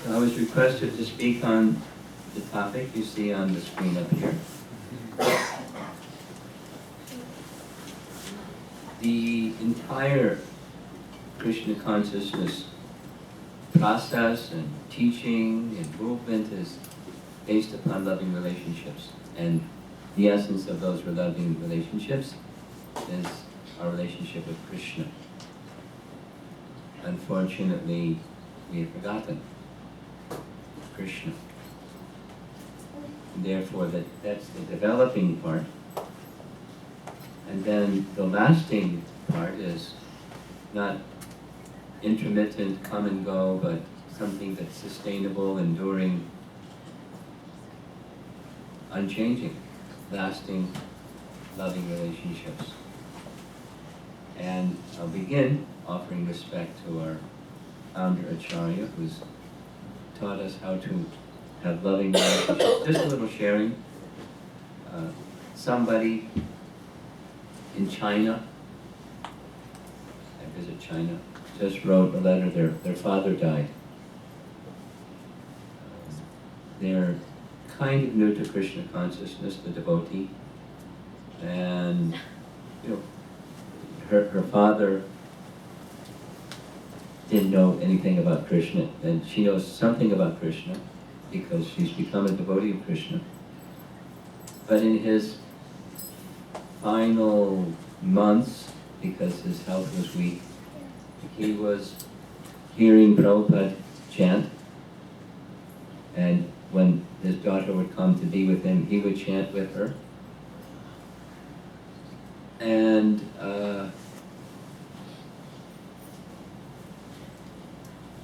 So I was requested to speak on the topic you see on the screen up here. The entire Krishna consciousness process and teaching and movement is based upon loving relationships. And the essence of those loving relationships is our relationship with Krishna. Unfortunately, we have forgotten Krishna. And therefore, that's the developing part. And then the lasting part is not intermittent, come and go, but something that's sustainable, enduring, unchanging, lasting, loving relationships. And I'll begin offering respect to our founder Acharya, who's taught us how to have loving relationships. Just a little sharing. Somebody in China, I visit China, just wrote a letter. Their father died. They're kind of new to Krishna consciousness, the devotee, and her father didn't know anything about Krishna, and she knows something about Krishna because she's become a devotee of Krishna. But in his final months, because his health was weak, he was hearing Prabhupada chant, and when his daughter would come to be with him, he would chant with her. And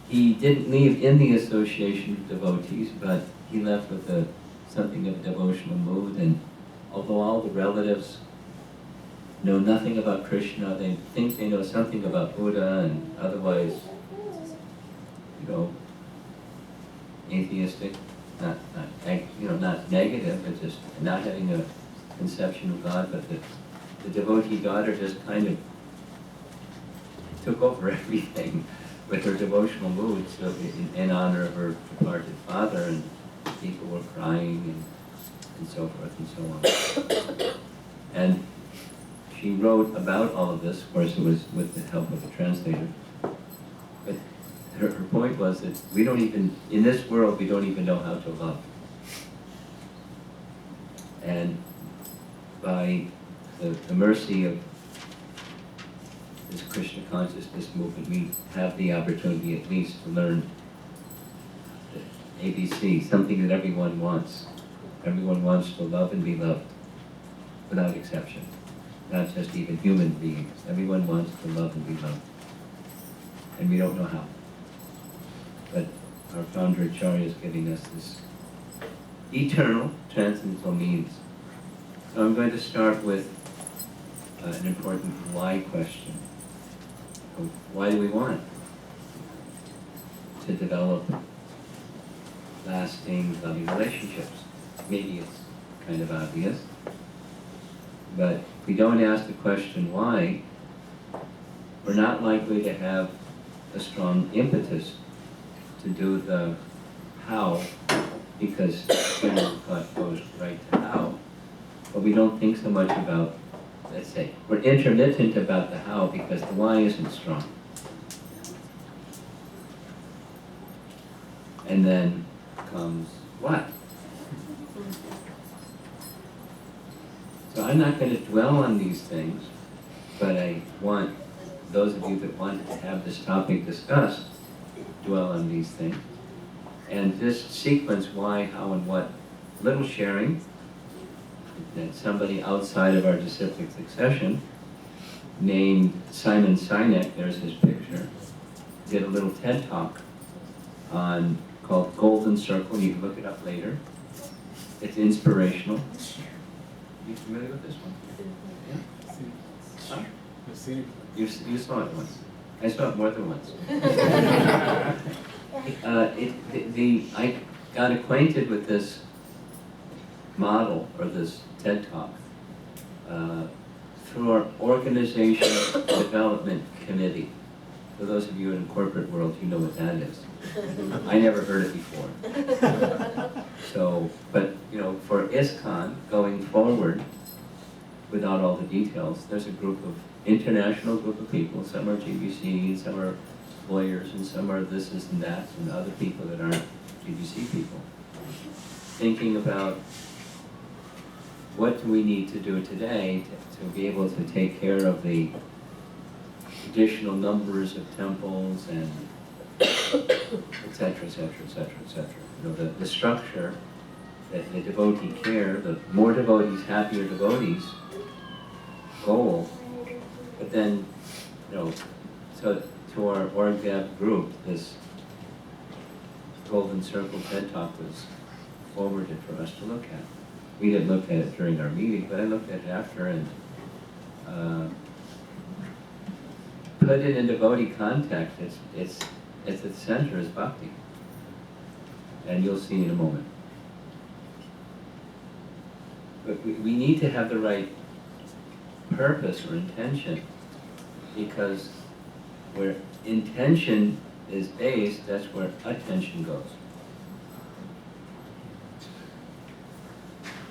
he didn't leave in the association of devotees, but he left with something of a devotional mood. And although all the relatives know nothing about Krishna, they think they know something about Buddha, and otherwise, atheistic, not negative, but just not having a conception of God. But the devotee daughter just kind of took over everything with her devotional mood, so in honor of her departed father, and people were crying and so forth and so on. And she wrote about all of this. Of course, it was with the help of a translator. But her point was that in this world, we don't even know how to love. And by the mercy of this Krishna consciousness movement, we have the opportunity at least to learn the ABC, something that everyone wants. Everyone wants to love and be loved, without exception. Not just even human beings. Everyone wants to love and be loved. And we don't know how. But our founder Acharya is giving us this eternal, transcendental means. So I'm going to start with an important why question. Why do we want to develop lasting, loving relationships? Maybe it's kind of obvious. But if we don't ask the question why, we're not likely to have a strong impetus to do the how, because general thought goes right to how, but we don't think so much about, let's say, we're intermittent about the how because the why isn't strong. And then comes what? So I'm not going to dwell on these things, but I want those of you that want to have this topic discussed, dwell on these things. And this sequence, why, how, and what, little sharing, that somebody outside of our disciplic succession, named Simon Sinek, there's his picture, did a little TED talk called Golden Circle. You can look it up later. It's inspirational. You familiar with this one? Yeah? Huh? You saw it once. I saw it more than once. I got acquainted with this model, or this TED Talk, through our organizational development committee For those of you in the corporate world, you know what that is. I never heard it before. So, but for ISKCON going forward, without all the details, there's a international group of people. Some are GBC, some are lawyers, and some are this and that, and other people that aren't GBC people. Thinking about what do we need to do today to be able to take care of the additional numbers of temples and et cetera, et cetera, et cetera, et cetera. The structure, the devotee care, the more devotees, happier devotees goal. But then, so to our Org-Dev group, this Golden Circle TED Talk was forwarded for us to look at. We didn't look at it during our meeting, but I looked at it after and put it in devotee context. It's at the center is bhakti. And you'll see in a moment. But we need to have the right purpose or intention, because where intention is based, that's where attention goes.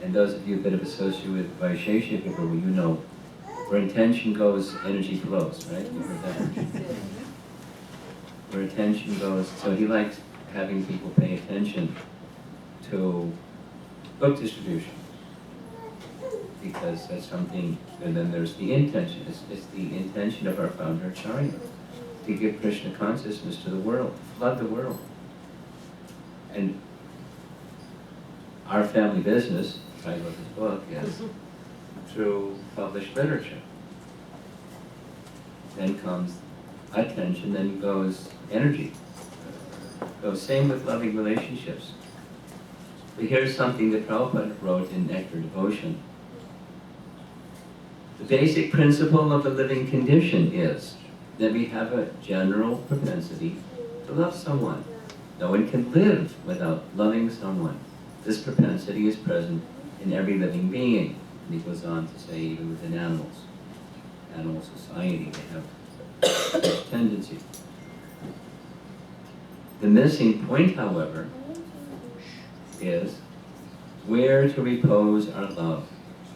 And those of you that have associated with Vaisheshika people, you know, where intention goes, energy flows, right? You heard that? Where attention goes, so he likes having people pay attention to book distribution, because that's something. And then there's the intention. It's the intention of our founder Acharya to give Krishna consciousness to the world, flood the world. And our family business, the title of his book, is through published literature. Then comes attention, then goes energy. So same with loving relationships. But here's something that Prabhupada wrote in Nectar of Devotion. The basic principle of the living condition is that we have a general propensity to love someone. No one can live without loving someone. This propensity is present in every living being. And he goes on to say, even within animals. Animal society, they have this tendency. The missing point, however, is where to repose our love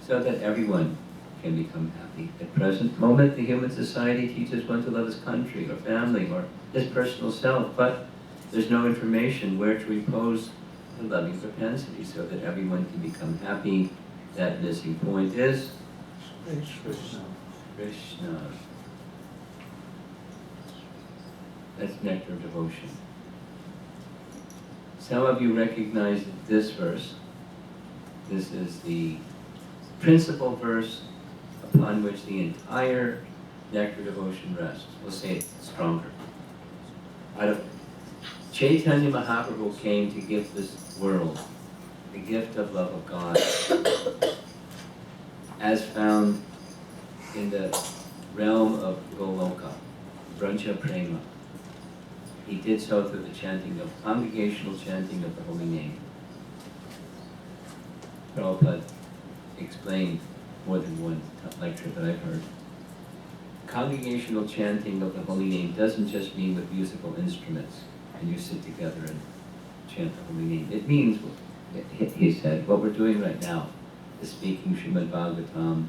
so that everyone can become happy. At present moment, the human society teaches one to love his country or family or his personal self, but there's no information where to repose the loving propensity so that everyone can become happy. That missing point is Krishna. Krishna. That's Nectar of Devotion. Some of you recognize this verse. This is the principal verse upon which the entire Nectar of Devotion rests. We'll say it stronger. Chaitanya Mahaprabhu came to give this world the gift of love of God, as found in the realm of Goloka, Braja Prema. He did so through the chanting of congregational chanting of the holy name. Prabhupada explained more than one lecture that I've heard. Congregational chanting of the holy name doesn't just mean with musical instruments and you sit together and chant the holy name. It means, he said, what we're doing right now is speaking Srimad Bhagavatam,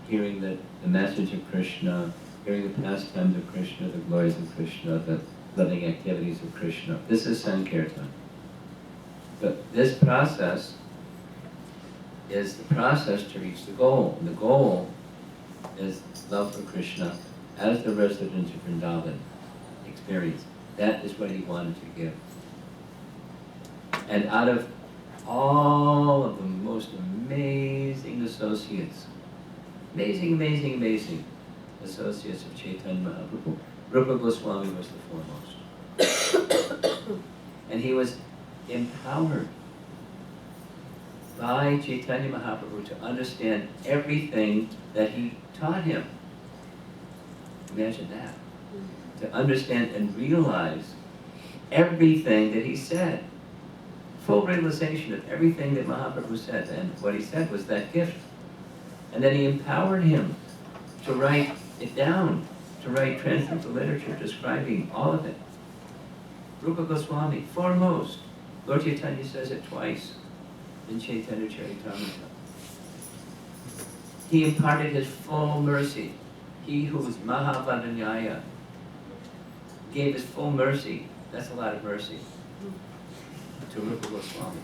hearing the message of Krishna, hearing the pastimes of Krishna, the glories of Krishna, the loving activities of Krishna. This is Sankirtan. But this process is the process to reach the goal. And the goal is love for Krishna as the resident of Vrindavan experience. That is what he wanted to give. And out of all of the most amazing associates, amazing associates of Chaitanya Mahaprabhu, Rupa Goswami was the foremost. And he was empowered by Chaitanya Mahaprabhu to understand everything that he taught him. Imagine that. To understand and realize everything that he said. Full realization of everything that Mahaprabhu said. And what he said was that gift. And then he empowered him to write it down to write transcendental literature describing all of it. Rupa Goswami, foremost. Lord Chaitanya says it twice in Chaitanya Charitamrita. He imparted his full mercy. He who was Mahavadanyaya gave his full mercy. That's a lot of mercy to Rupa Goswami.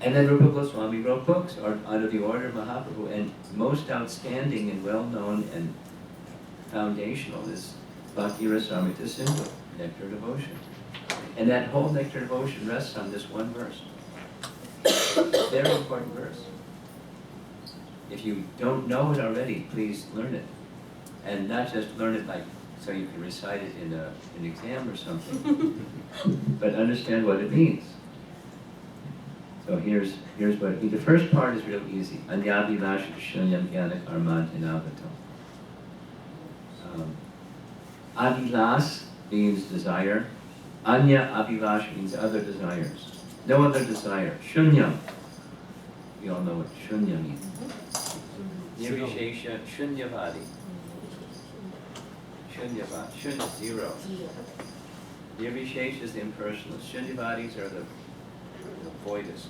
And then Rupa Goswami wrote books out of the order of Mahaprabhu, and most outstanding and well-known and foundational is Bhakti Rasamrita Sindhu, Nectar of Devotion. And that whole Nectar of Devotion rests on this one verse. Very important verse. If you don't know it already, please learn it. And not just learn it like so you can recite it in an exam or something, but understand what it means. So here's what the first part is real easy. Anyavilash shunyam jnana karmantanavatam. Avilas means desire. Anya avilash means other desires. No other desire. Shunyam. We all know what shunya means. Nirvishesha shunyavadi. Shunyavadi. Shunya, zero. Nirvishesha is the impersonal. Shunyavadis are the voidists.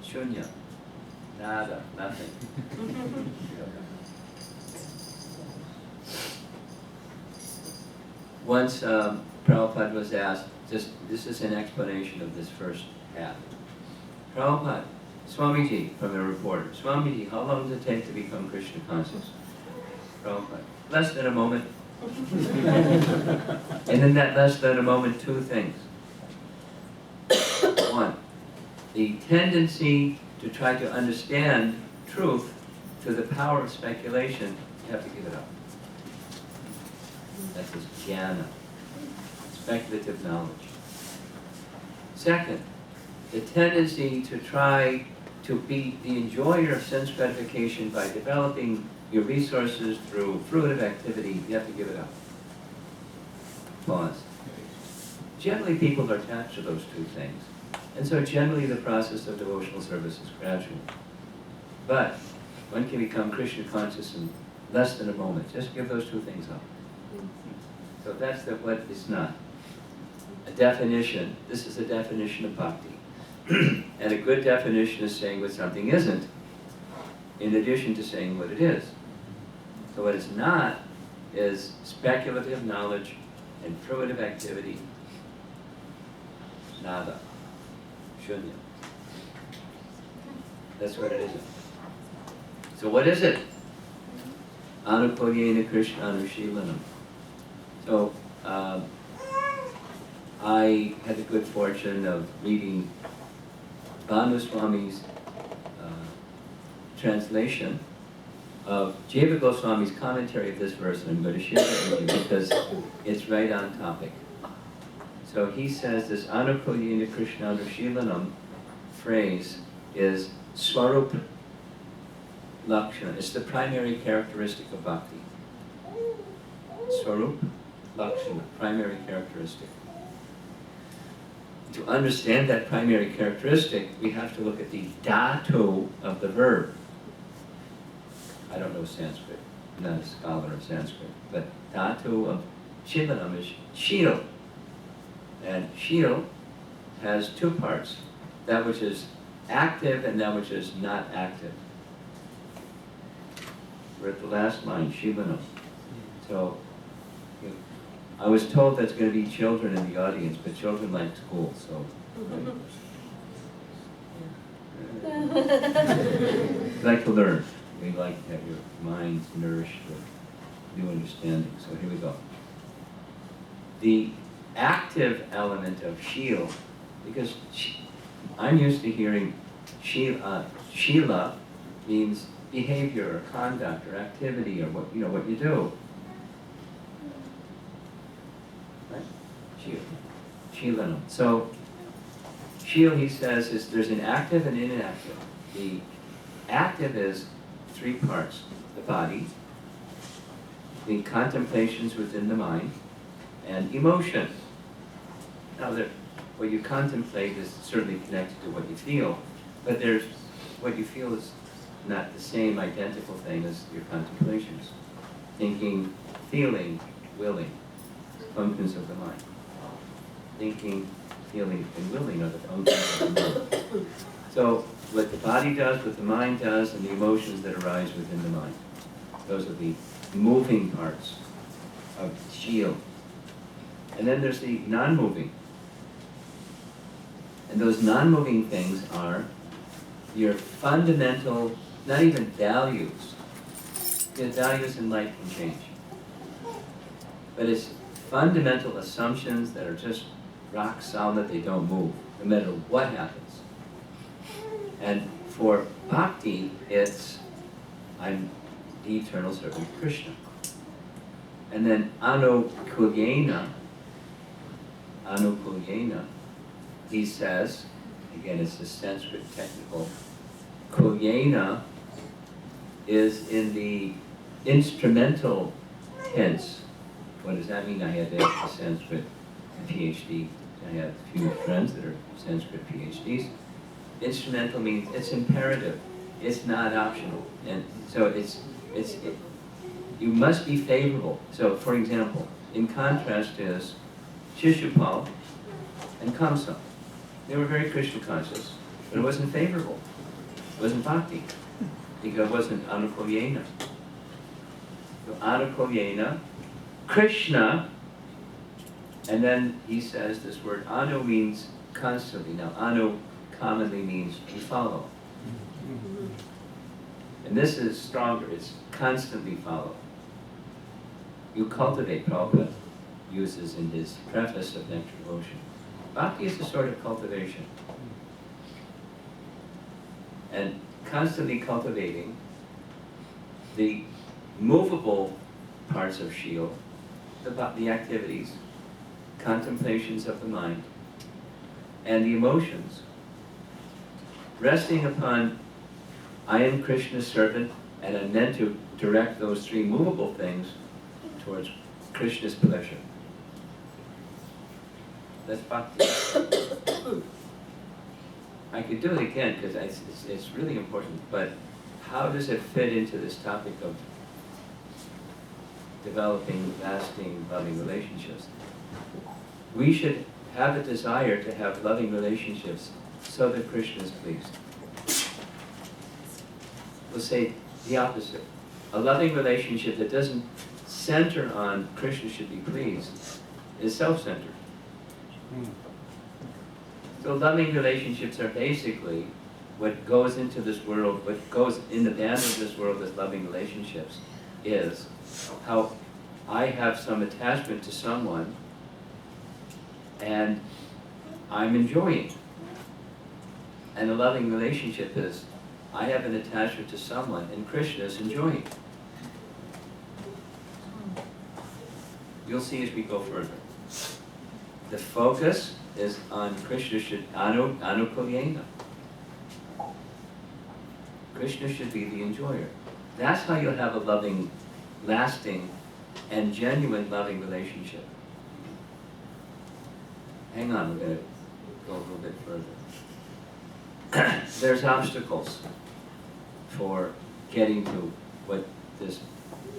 Shunya. Nada. Nothing. Once Prabhupada was asked, this is an explanation of this first half. Prabhupada, Swamiji, from a reporter, Swamiji, how long does it take to become Krishna conscious? Prabhupada, less than a moment. And in that less than a moment, two things. One, the tendency to try to understand truth through the power of speculation, you have to give it up. That's this jnana, speculative knowledge. Second, the tendency to try to be the enjoyer of sense gratification by developing your resources through fruitive activity, you have to give it up. Pause. Generally, people are attached to those two things. And so generally the process of devotional service is gradual. But one can become Krishna conscious in less than a moment. Just give those two things up. So that's what it's not. A definition, this is a definition of bhakti. And a good definition is saying what something isn't, in addition to saying what it is. So what it's not is speculative knowledge and fruitive activity. Nada. Shunya. That's what it isn't. So what is it? Anukodyena Krishna Anushilanam. So, I had the good fortune of reading Bhanu Swami's translation of Jiva Goswami's commentary of this verse, and I'm going to share it with you because it's right on topic. So he says this Anukulyena Krishna Anushilanam phrase is Swarup Lakshana. It's the primary characteristic of bhakti. Swarup Lakshana, primary characteristic. To understand that primary characteristic, we have to look at the dhatu of the verb. I don't know Sanskrit, I'm not a scholar of Sanskrit, but dhatu of chilanam is shil. And shil has two parts, that which is active and that which is not active. We're at the last line, shilanam. So, I was told there's going to be children in the audience, but children like school, so. We like to learn. We like to have your minds nourished with new understanding. So here we go. The active element of shil, because I'm used to hearing shila means behavior or conduct or activity or what you do. Shilanam. So, shil, he says, is there's an active and inactive. The active is three parts: the body, the contemplations within the mind, and emotion. Now, what you contemplate is certainly connected to what you feel, but what you feel is not the same identical thing as your contemplations. Thinking, feeling, willing, functions of the mind. Thinking, feeling, and willing are the functions of the mind. So what the body does, what the mind does, and the emotions that arise within the mind. Those are the moving parts of the shield. And then there's the non-moving. And those non-moving things are your fundamental, not even values. Because values in life can change. But it's fundamental assumptions that are just rock solid, they don't move, no matter what happens. And for bhakti, it's, I'm the eternal servant of Krishna. And then anukulyena, he says, again it's the Sanskrit technical, kulyena is in the instrumental tense. What does that mean? I had a Sanskrit PhD. I have a few friends that are Sanskrit PhDs. Instrumental means it's imperative. It's not optional. And so you must be favorable. So for example, in contrast is Shishupal and Kamsa. They were very Krishna conscious, but it wasn't favorable. It wasn't bhakti. Because it wasn't anukulyena. So anukulyena, Krishna, and then he says this word anu means constantly. Now anu commonly means you follow. And this is stronger, it's constantly follow. You cultivate, Prabhupada uses in his preface of Nectar of Devotion. Bhakti is a sort of cultivation. And constantly cultivating the movable parts of shield, the activities, contemplations of the mind, and the emotions, resting upon I am Krishna's servant, and I'm meant to direct those three movable things towards Krishna's pleasure. That's bhakti. I could do it again because it's really important, but how does it fit into this topic of developing lasting, loving relationships? We should have a desire to have loving relationships so that Krishna is pleased. We'll say the opposite. A loving relationship that doesn't center on Krishna should be pleased is self-centered. So loving relationships are basically what goes into this world, what goes in the band of this world as loving relationships is how I have some attachment to someone and I'm enjoying. And a loving relationship is I have an attachment to someone and Krishna is enjoying. You'll see as we go further. The focus is on Krishna should anukulyena. Krishna should be the enjoyer. That's how you'll have a loving, lasting, and genuine loving relationship. Hang on, we're going to go a little bit further. There's obstacles for getting to what this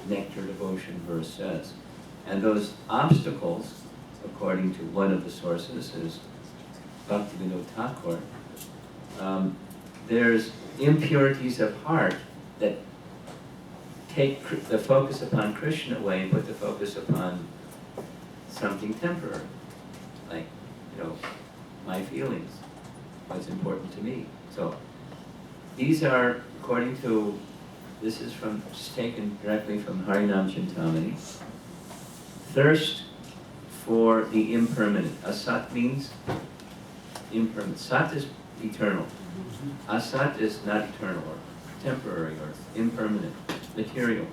Nectar Devotion verse says. And those obstacles, according to one of the sources, is Bhaktivinoda Thakur, there's impurities of heart that take the focus upon Krishna away and put the focus upon something temporary, like, my feelings, what's important to me. So these are, according to, this is taken directly from Harinam Chintamani, thirst for the impermanent. Asat means impermanent. Sat is eternal. Asat is not eternal or temporary or impermanent, material.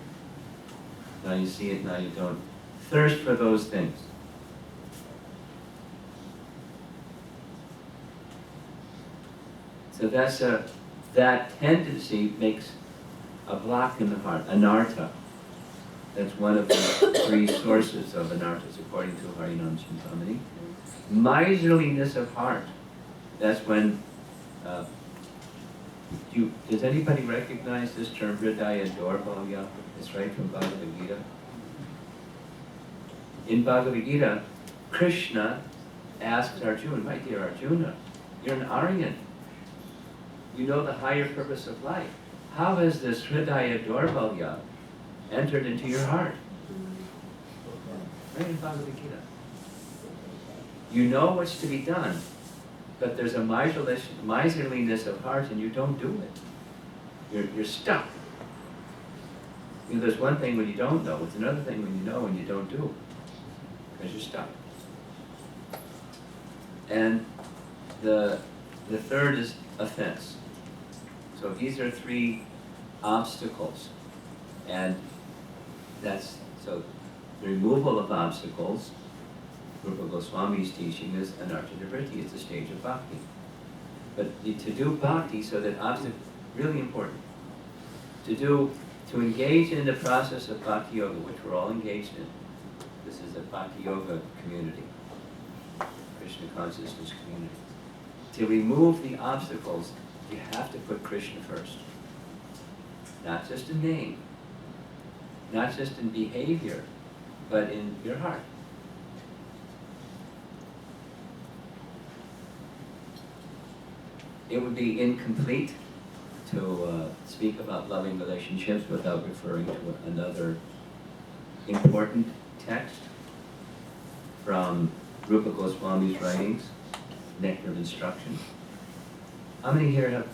Now you see it, now you don't. Thirst for those things. So that tendency makes a block in the heart, anartha. That's one of the three sources of anarthas, according to Harinam Chintamani. Miserliness of heart. That's when Does anybody recognize this term, Hridaya Dorbalya? It's right from Bhagavad Gita. In Bhagavad Gita, Krishna asks Arjuna, my dear Arjuna, you're an Aryan. You know the higher purpose of life. How has this Hridaya Dorbalya entered into your heart? Right in Bhagavad Gita. You know what's to be done, but there's a miserliness of heart and you don't do it. You're stuck. You know, there's one thing when you don't know, it's another thing when you know and you don't do. Because you're stuck. And the third is offense. So these are three obstacles. And so the removal of obstacles, Rupa Goswami's teaching is anartha-nivritti, it's a stage of bhakti. But to do bhakti so that obstacles, really important, to engage in the process of bhakti yoga, which we're all engaged in. This is a bhakti yoga community, Krishna consciousness community. To remove the obstacles, you have to put Krishna first. Not just in name, not just in behavior, but in your heart. It would be incomplete to speak about loving relationships without referring to another important text from Rupa Goswami's writings, Nectar of Instruction. How many here have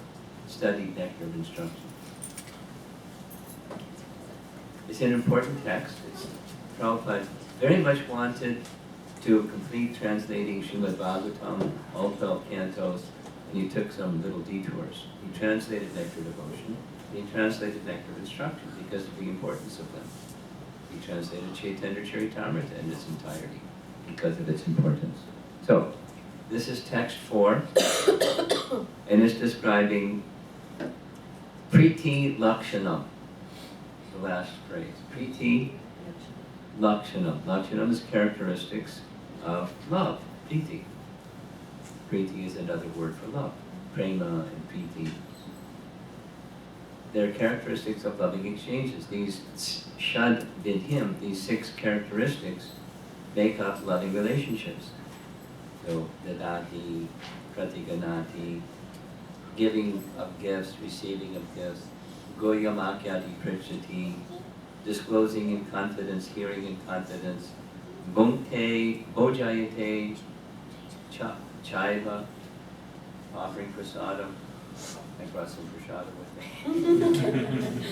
studied Nectar of Instruction? It's an important text. Prabhupada very much wanted to complete translating Srimad Bhagavatam, all 12 cantos, and he took some little detours. He translated Nectar of Devotion, and he translated Nectar of Instruction because of the importance of them. He translated Chaitanya Charitamrita in its entirety because of its importance. So, this is text 4, and it's describing Priti Lakshanam, the last phrase. Priti Lakshanam. Lakshanam is characteristics of love, Priti. Priti is another word for love. Prema and Priti. They're characteristics of loving exchanges. These Shad Vidhim, these 6 characteristics, make up loving relationships. So, Dadati, Pratiganati, giving of gifts, receiving of gifts, Goyamakyati Prichati, disclosing in confidence, hearing in confidence, Bhunte, Bhojayate, Chaiva, offering prasadam. I brought some prasadam with me.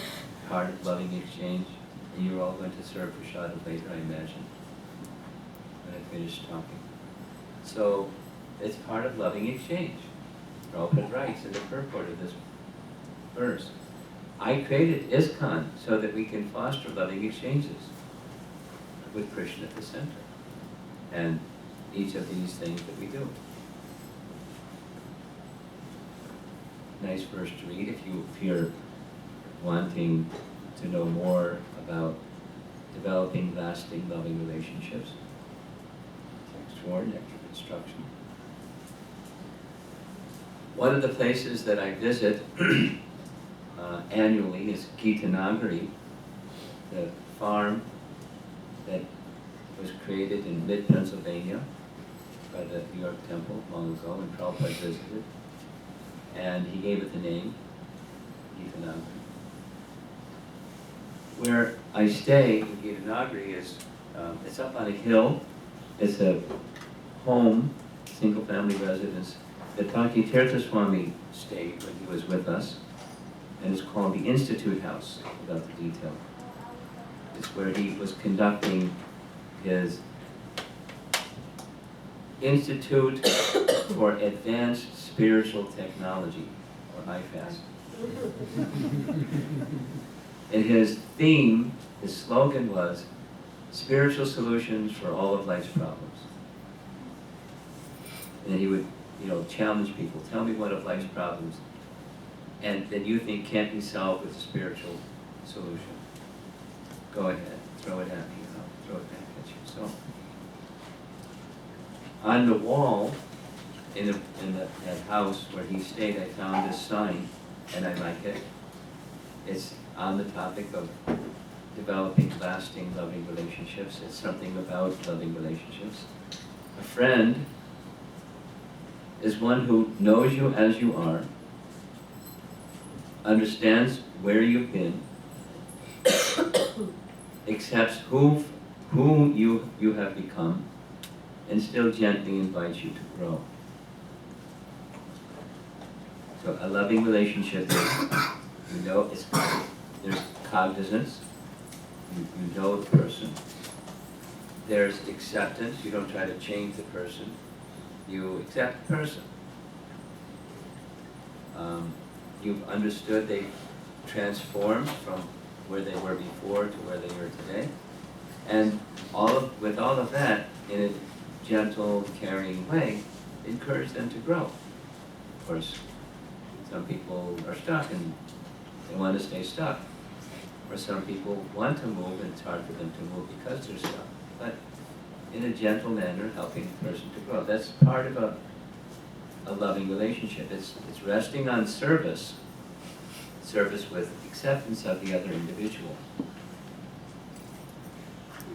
Part of loving exchange. And you're all going to serve prasadam later, I imagine, when I finish talking. So, it's part of loving exchange. Prabhupada writes in the purport of this verse, I created ISKCON so that we can foster loving exchanges with Krishna at the center. And each of these things that we do. Nice verse to read if you're wanting to know more about developing lasting loving relationships. Text 4, Nectar of Instruction. One of the places that I visit annually is Gitanagari, the farm that was created in mid-Pennsylvania by the New York Temple long ago, and Prabhupada visited. And he gave it the name, Gitanagari. Where I stay in Gitanagari is, it's up on a hill. It's a home, single-family residence that Bhakti Tirtha Swami stayed when he was with us. And it's called the Institute House, without the detail. It's where he was conducting his Institute for Advanced Spiritual Technology, or IFAS. And his theme, his slogan was, spiritual solutions for all of life's problems. And he would, challenge people, tell me one of life's problems, and that you think can't be solved with a spiritual solution. Go ahead, throw it at me, and I'll throw it back at you. So, on the wall in that house where he stayed, I found this sign and I like it. It's on the topic of developing lasting, loving relationships. It's something about loving relationships. A friend is one who knows you as you are, understands where you've been, accepts who you have become, and still gently invites you to grow. So a loving relationship is, there's cognizance, you know the person. There's acceptance, you don't try to change the person, you accept the person. You've understood they've transformed from where they were before to where they are today. And with all of that, in a gentle, caring way, encourage them to grow. Of course, some people are stuck and they want to stay stuck. Or some people want to move and it's hard for them to move because they're stuck. But in a gentle manner, helping the person to grow. That's part of a loving relationship. It's resting on service with acceptance of the other individual.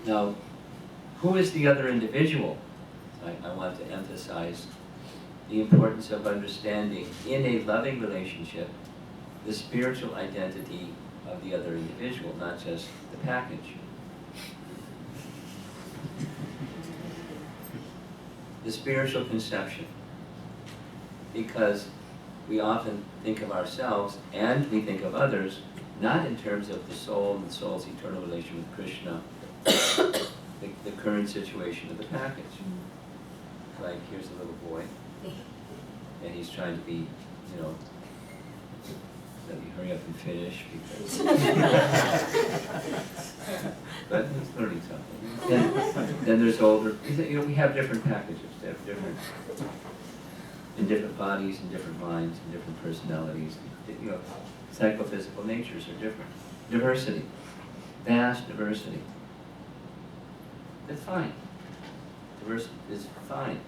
Now, who is the other individual? I want to emphasize the importance of understanding in a loving relationship the spiritual identity of the other individual, not just the package. The spiritual conception. Because we often think of ourselves and we think of others not in terms of the soul and the soul's eternal relation with Krishna, the current situation of the package. Like, here's a little boy, and he's trying to be, let me hurry up and finish because... but he's learning something. Then there's older, we have different packages, in different bodies, in different minds, in different personalities. Psychophysical natures are different. Diversity, vast diversity. That's fine. Diversity is fine.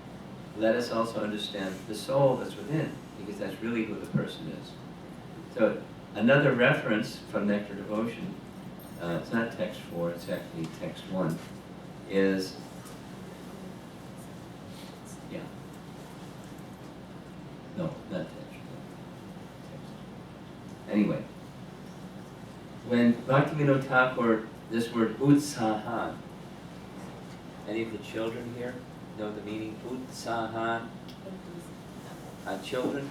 Let us also understand the soul that's within, because that's really who the person is. So another reference from Nectar of Devotion, it's not text 4, it's actually text 1, is, no, not text. Anyway, when Bhaktivinoda Thakur, this word utsahan, any of the children here know the meaning utsahan? Children?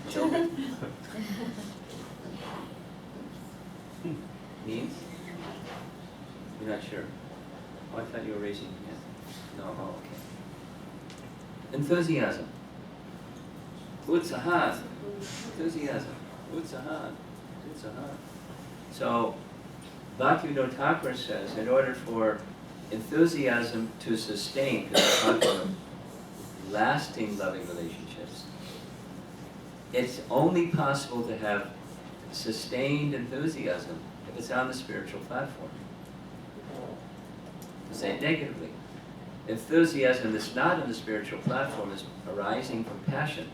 Means? You're not sure? Oh, I thought you were raising your hand. No, oh, okay. Enthusiasm. Utsahan. Enthusiasm. Utsahan. Utsahan. So, Bhaktivinoda Thakur says, in order for enthusiasm to sustain, because we're talking about lasting loving relationships, it's only possible to have sustained enthusiasm if it's on the spiritual platform. To say it negatively, enthusiasm that's not on the spiritual platform is arising from passion.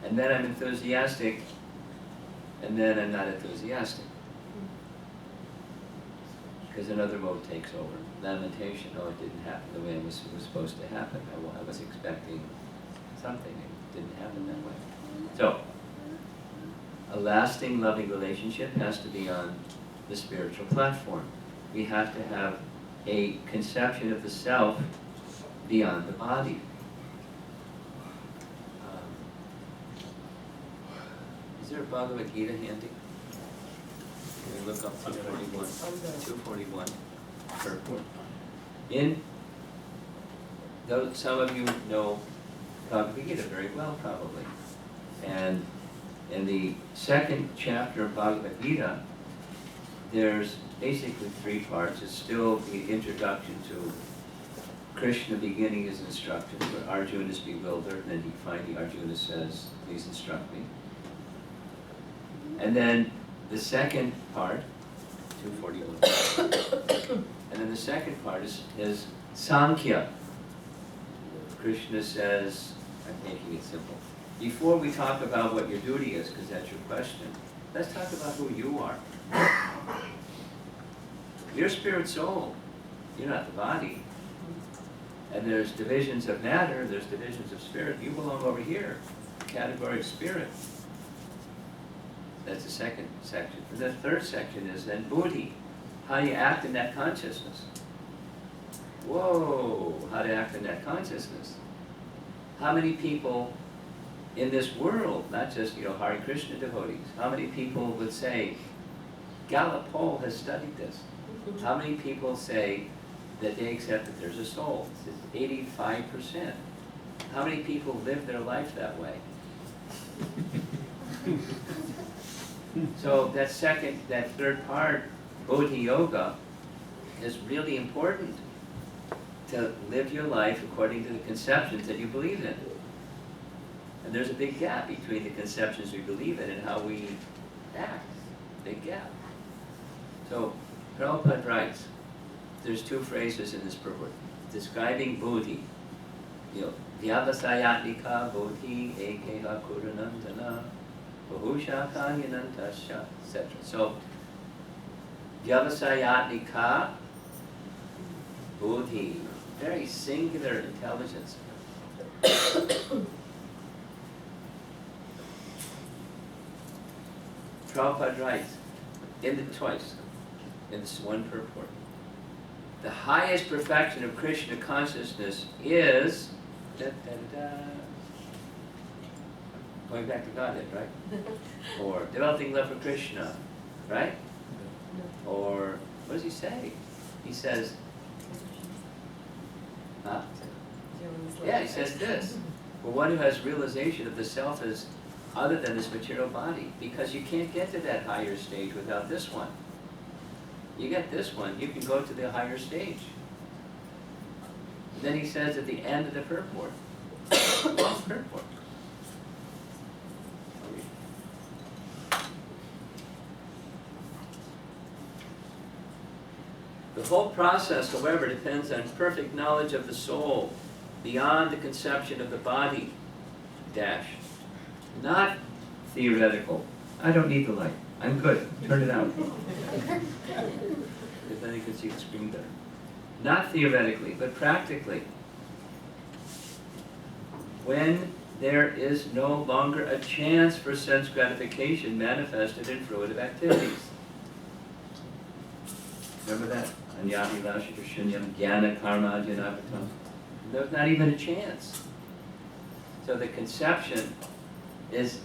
And then I'm enthusiastic, and then I'm not enthusiastic. Because another mode takes over. Lamentation, oh, it didn't happen the way it was supposed to happen. I was expecting something, it didn't happen that way. So, a lasting, loving relationship has to be on the spiritual platform. We have to have a conception of the self beyond the body. Is there a Bhagavad Gita handy? Can we look up 241? 241. Purport. Some of you know Bhagavad Gita very well, probably. And in the second chapter of Bhagavad Gita, there's basically 3 parts. It's still the introduction to Krishna beginning his instructions, where Arjuna is bewildered, and then he finally, Arjuna says, please instruct me. And then the second part, 241, and then the second part is Sankhya. Krishna says, I'm making it simple, before we talk about what your duty is, because that's your question, let's talk about who you are. You're spirit soul. You're not the body. And there's divisions of matter, there's divisions of spirit. You belong over here, category of spirit. That's the second section. And the third section is then buddhi, how you act in that consciousness. Whoa, how to act in that consciousness. How many people in this world, not just, Hare Krishna devotees, how many people would say, Gallup poll has studied this. How many people say that they accept that there's a soul? It's 85%. How many people live their life that way? So that third part, Bodhi Yoga, is really important to live your life according to the conceptions that you believe in. And there's a big gap between the conceptions we believe in and how we act. Big gap. So Prabhupada writes, there's two phrases in this purport describing Bodhi. Vyavasayatmika Bodhi Ekeha Kurunandana Bahushaka Yanantasya, etc. So Vyavasayatmika Bodhi, very singular intelligence. Prabhupada writes in this one purport, the highest perfection of Krishna consciousness is going back to Godhead, right? Or developing love for Krishna, right? Or what does he say? He says, he says this. For one who has realization of the self as other than this material body, because you can't get to that higher stage without this one. You get this one, you can go to the higher stage. Then he says at the end of the purport, purport. The whole process, however, depends on perfect knowledge of the soul, beyond the conception of the body, not theoretical. I don't need the light. I'm good. Turn it out. Because then you can see the screen better. Not theoretically, but practically. When there is no longer a chance for sense gratification manifested in fruitive activities. Remember that? Anyati Lashita Shunyam Jnana Karma Jnanapatam. There's not even a chance. So the conception is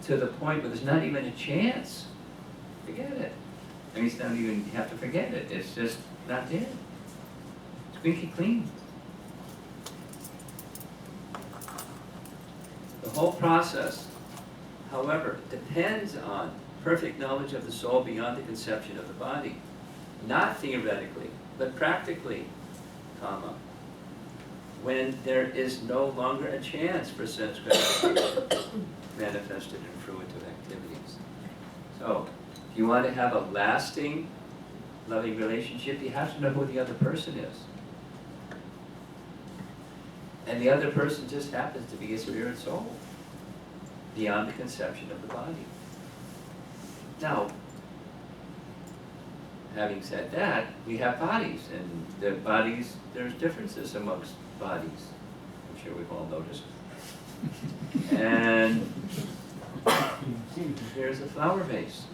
to the point where there's not even a chance. Forget it. I mean, it's not even, you have to forget it. It's just not there. Squeaky clean. The whole process, however, depends on perfect knowledge of the soul beyond the conception of the body. Not theoretically, but practically, when there is no longer a chance for sense gratification manifested in fruitive activities. So, if you want to have a lasting, loving relationship, you have to know who the other person is. And the other person just happens to be a spirit soul, beyond the conception of the body. Now, having said that, we have bodies, and the bodies, there's differences amongst bodies. I'm sure we've all noticed. And here's a flower vase.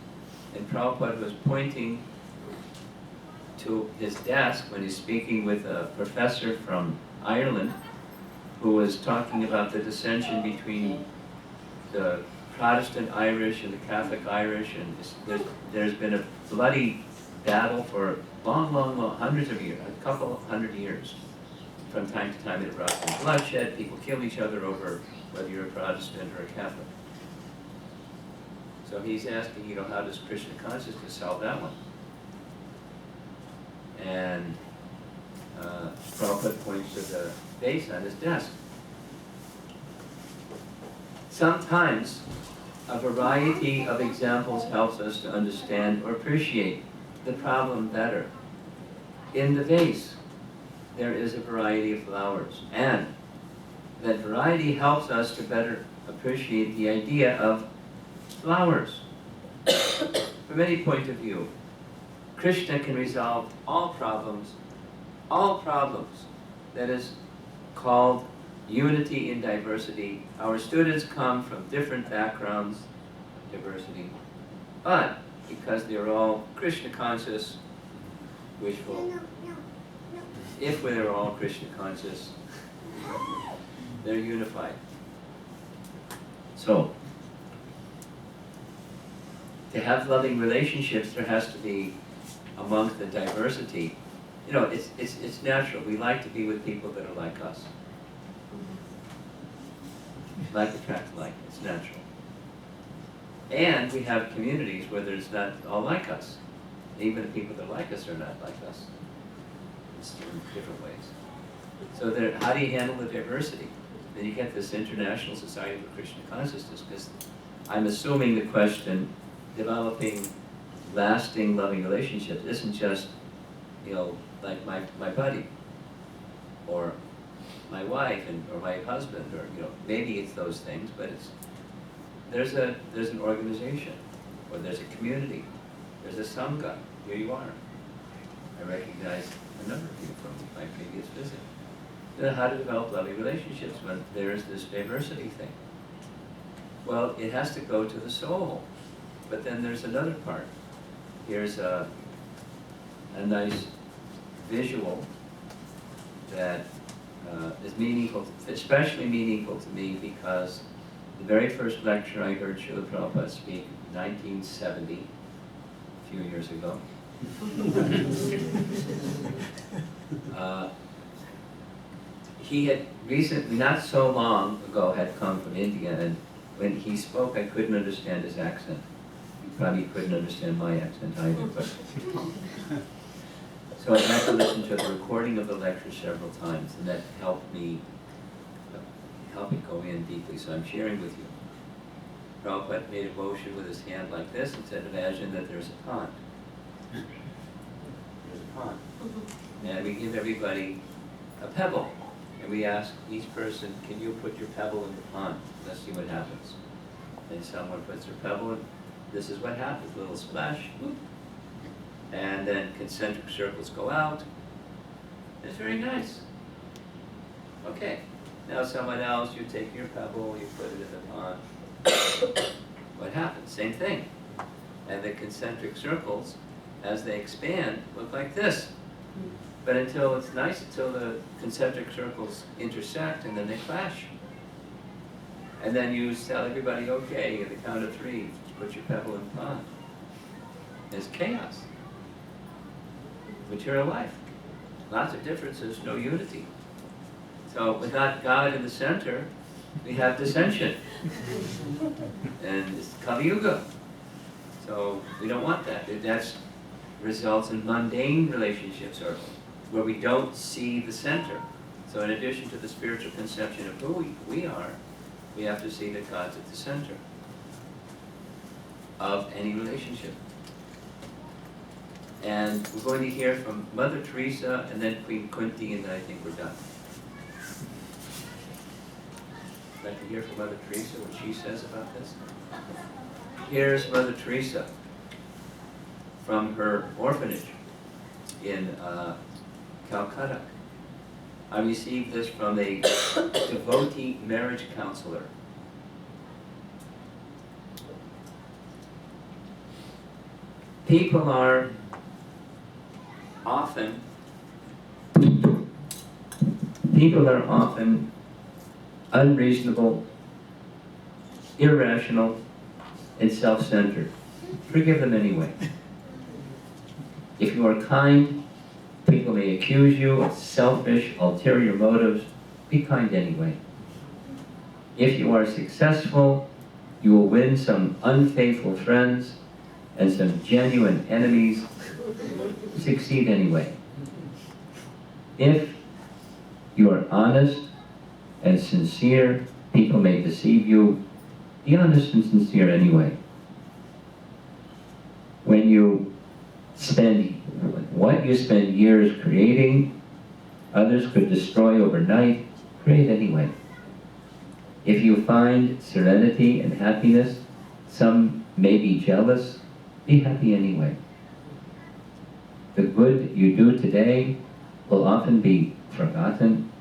And Prabhupada was pointing to his desk when he's speaking with a professor from Ireland who was talking about the dissension between the Protestant Irish and the Catholic Irish, and there's been a bloody battle for long, hundreds of years, a couple hundred years. From time to time it erupts in bloodshed, people kill each other over whether you're a Protestant or a Catholic. So he's asking, how does Krishna consciousness solve that one? And Prabhupada points to the vase on his desk. Sometimes a variety of examples helps us to understand or appreciate the problem better. In the vase, there is a variety of flowers, and that variety helps us to better appreciate the idea of flowers. From any point of view, Krishna can resolve all problems. That is called unity in diversity. Our students come from different backgrounds, diversity, but because they're all Krishna conscious, wishful, if we're all Krishna conscious, they're unified. So, to have loving relationships, there has to be, amongst the diversity, you know, it's natural. We like to be with people that are like us. Like attracts like, it's natural. And we have communities where there's not all like us. Even the people that like us are not like us. It's in different ways. So how do you handle the diversity? Then you get this International Society for Krishna Consciousness, because I'm assuming the question, developing lasting loving relationships isn't just, you know, like my buddy, or my wife, or my husband, or, you know, maybe it's those things, but there's an organization, or there's a community, there's a sangha. Here you are. I recognize a number of you from my previous visit. You know, how to develop loving relationships when there's this diversity thing. Well, it has to go to the soul, but then there's another part. Here's a nice visual that is meaningful, especially meaningful to me, because the very first lecture I heard Srila Prabhupada speak in 1970, a few years ago. He had recently, not so long ago, had come from India, and when he spoke, I couldn't understand his accent. He probably couldn't understand my accent either, but so I had to listen to the recording of the lecture several times, and that helped me it go in deeply. So I'm sharing with you. Prabhupada made a motion with his hand like this and said, imagine that there's a pond. There's a pond. And we give everybody a pebble. And we ask each person, can you put your pebble in the pond? Let's see what happens. And someone puts their pebble in. This is what happens, little splash. Whoop. And then concentric circles go out. It's very nice. Okay. Now someone else, you take your pebble, you put it in the pond. What happens? Same thing. And the concentric circles, as they expand, look like this. But until it's nice, until the concentric circles intersect and then they clash. And then you tell everybody, okay, at the count of 3, put your pebble in the pond. There's chaos. Material life. Lots of differences, no unity. So without God in the center, we have dissension. And it's Kali Yuga. So we don't want that. That results in mundane relationships, or where we don't see the center. So in addition to the spiritual conception of who we are, we have to see that God's at the center of any relationship. And we're going to hear from Mother Teresa and then Queen Kunti, and then I think we're done. I'd like to hear from Mother Teresa what she says about this. Here's Mother Teresa from her orphanage in Calcutta. I received this from a devotee marriage counselor. People are often unreasonable, irrational, and self-centered. Forgive them anyway. If you are kind, people may accuse you of selfish, ulterior motives. Be kind anyway. If you are successful, you will win some unfaithful friends and some genuine enemies. Succeed anyway. If you are honest and sincere, people may deceive you. Be honest and sincere anyway. When you spend what you spend years creating, others could destroy overnight. Create anyway. If you find serenity and happiness, some may be jealous, be happy anyway. The good you do today will often be forgotten.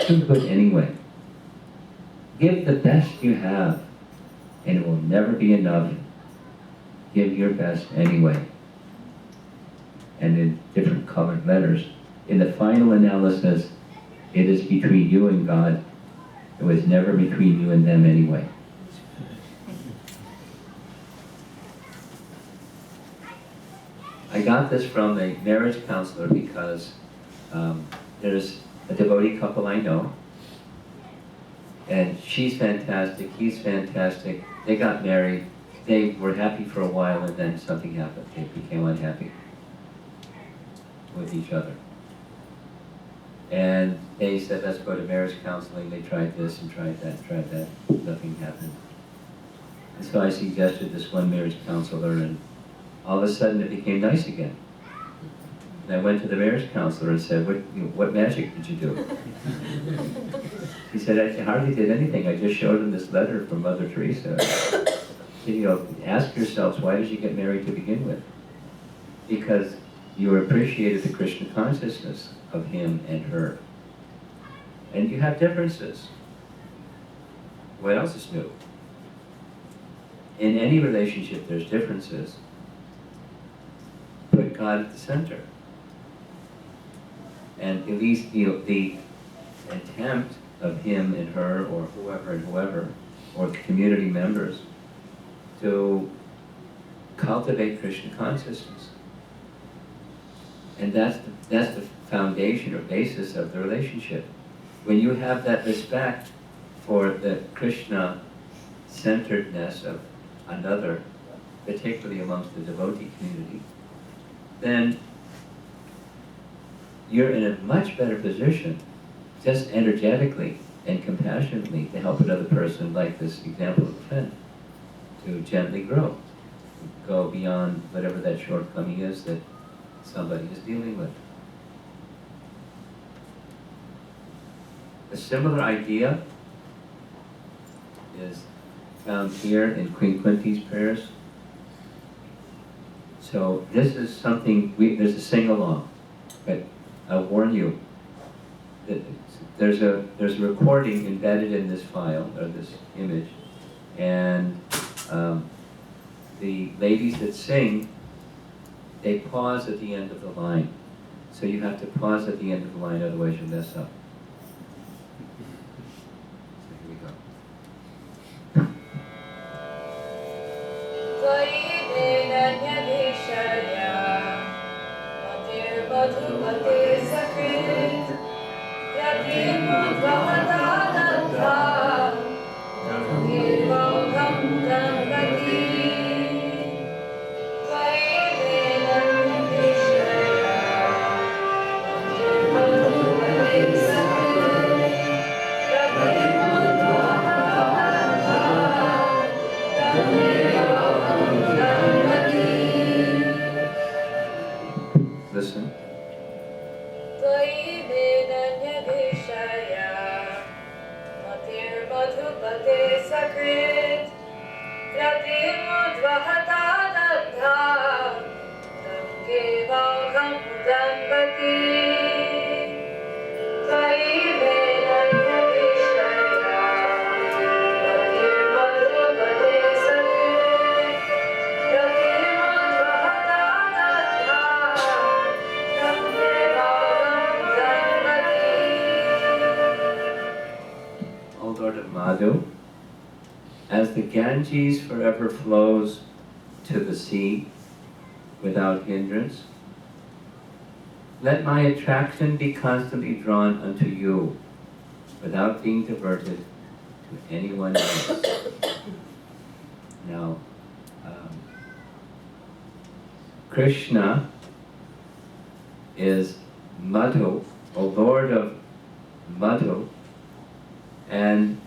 Do good anyway. Give the best you have, and it will never be enough. Give your best anyway. And in different colored letters. In the final analysis, it is between you and God. It was never between you and them anyway. I got this from a marriage counselor because there's a devotee couple I know, and she's fantastic, he's fantastic. They got married, they were happy for a while, and then something happened. They became unhappy with each other. And they said, let's go to marriage counseling. They tried this and tried that and tried that. Nothing happened. And so I suggested this one marriage counselor, and all of a sudden it became nice again. And I went to the marriage counselor and said, what magic did you do? He said, I hardly did anything. I just showed him this letter from Mother Teresa. Ask yourselves, why did you get married to begin with? Because you appreciated the Krishna consciousness of him and her. And you have differences. What else is new? In any relationship, there's differences. Put God at the center. And at least the attempt of him and her, or whoever and whoever, or the community members, to cultivate Krishna consciousness. And that's the foundation or basis of the relationship. When you have that respect for the Krishna-centeredness of another, particularly amongst the devotee community, then you're in a much better position, just energetically and compassionately, to help another person, like this example of a friend, to gently grow, go beyond whatever that shortcoming is that somebody is dealing with. A similar idea is found here in Queen Kunti's prayers. So this is something, there's a sing-along, but I'll warn you that there's a recording embedded in this file, or this image, and the ladies that sing, they pause at the end of the line. So you have to pause at the end of the line, otherwise you'll mess up. So here we go. Listen. O Lord of Madhu, as the Ganges forever flows to the sea without hindrance, let my attraction be constantly drawn unto you without being diverted to anyone else. Now, Krishna is Madhu, O Lord of Madhu, and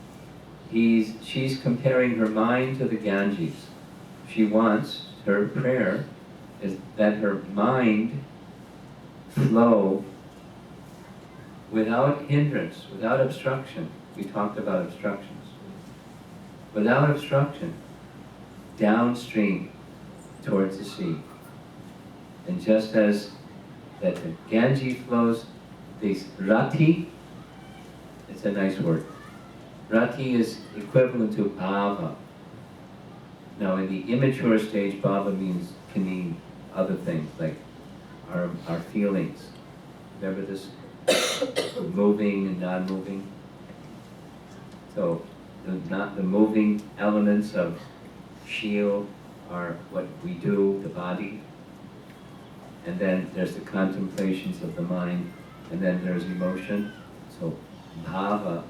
she's comparing her mind to the Ganges. She wants, her prayer is that her mind flow without hindrance, without obstruction. We talked about obstructions. Without obstruction, downstream towards the sea. And just as that the Ganges flows, this rati, it's a nice word. Rati is equivalent to bhava. Now in the immature stage, bhava can mean other things, like our feelings. Remember this? Moving and non-moving. So the moving elements of shield are what we do, the body. And then there's the contemplations of the mind, and then there's emotion. So bhava,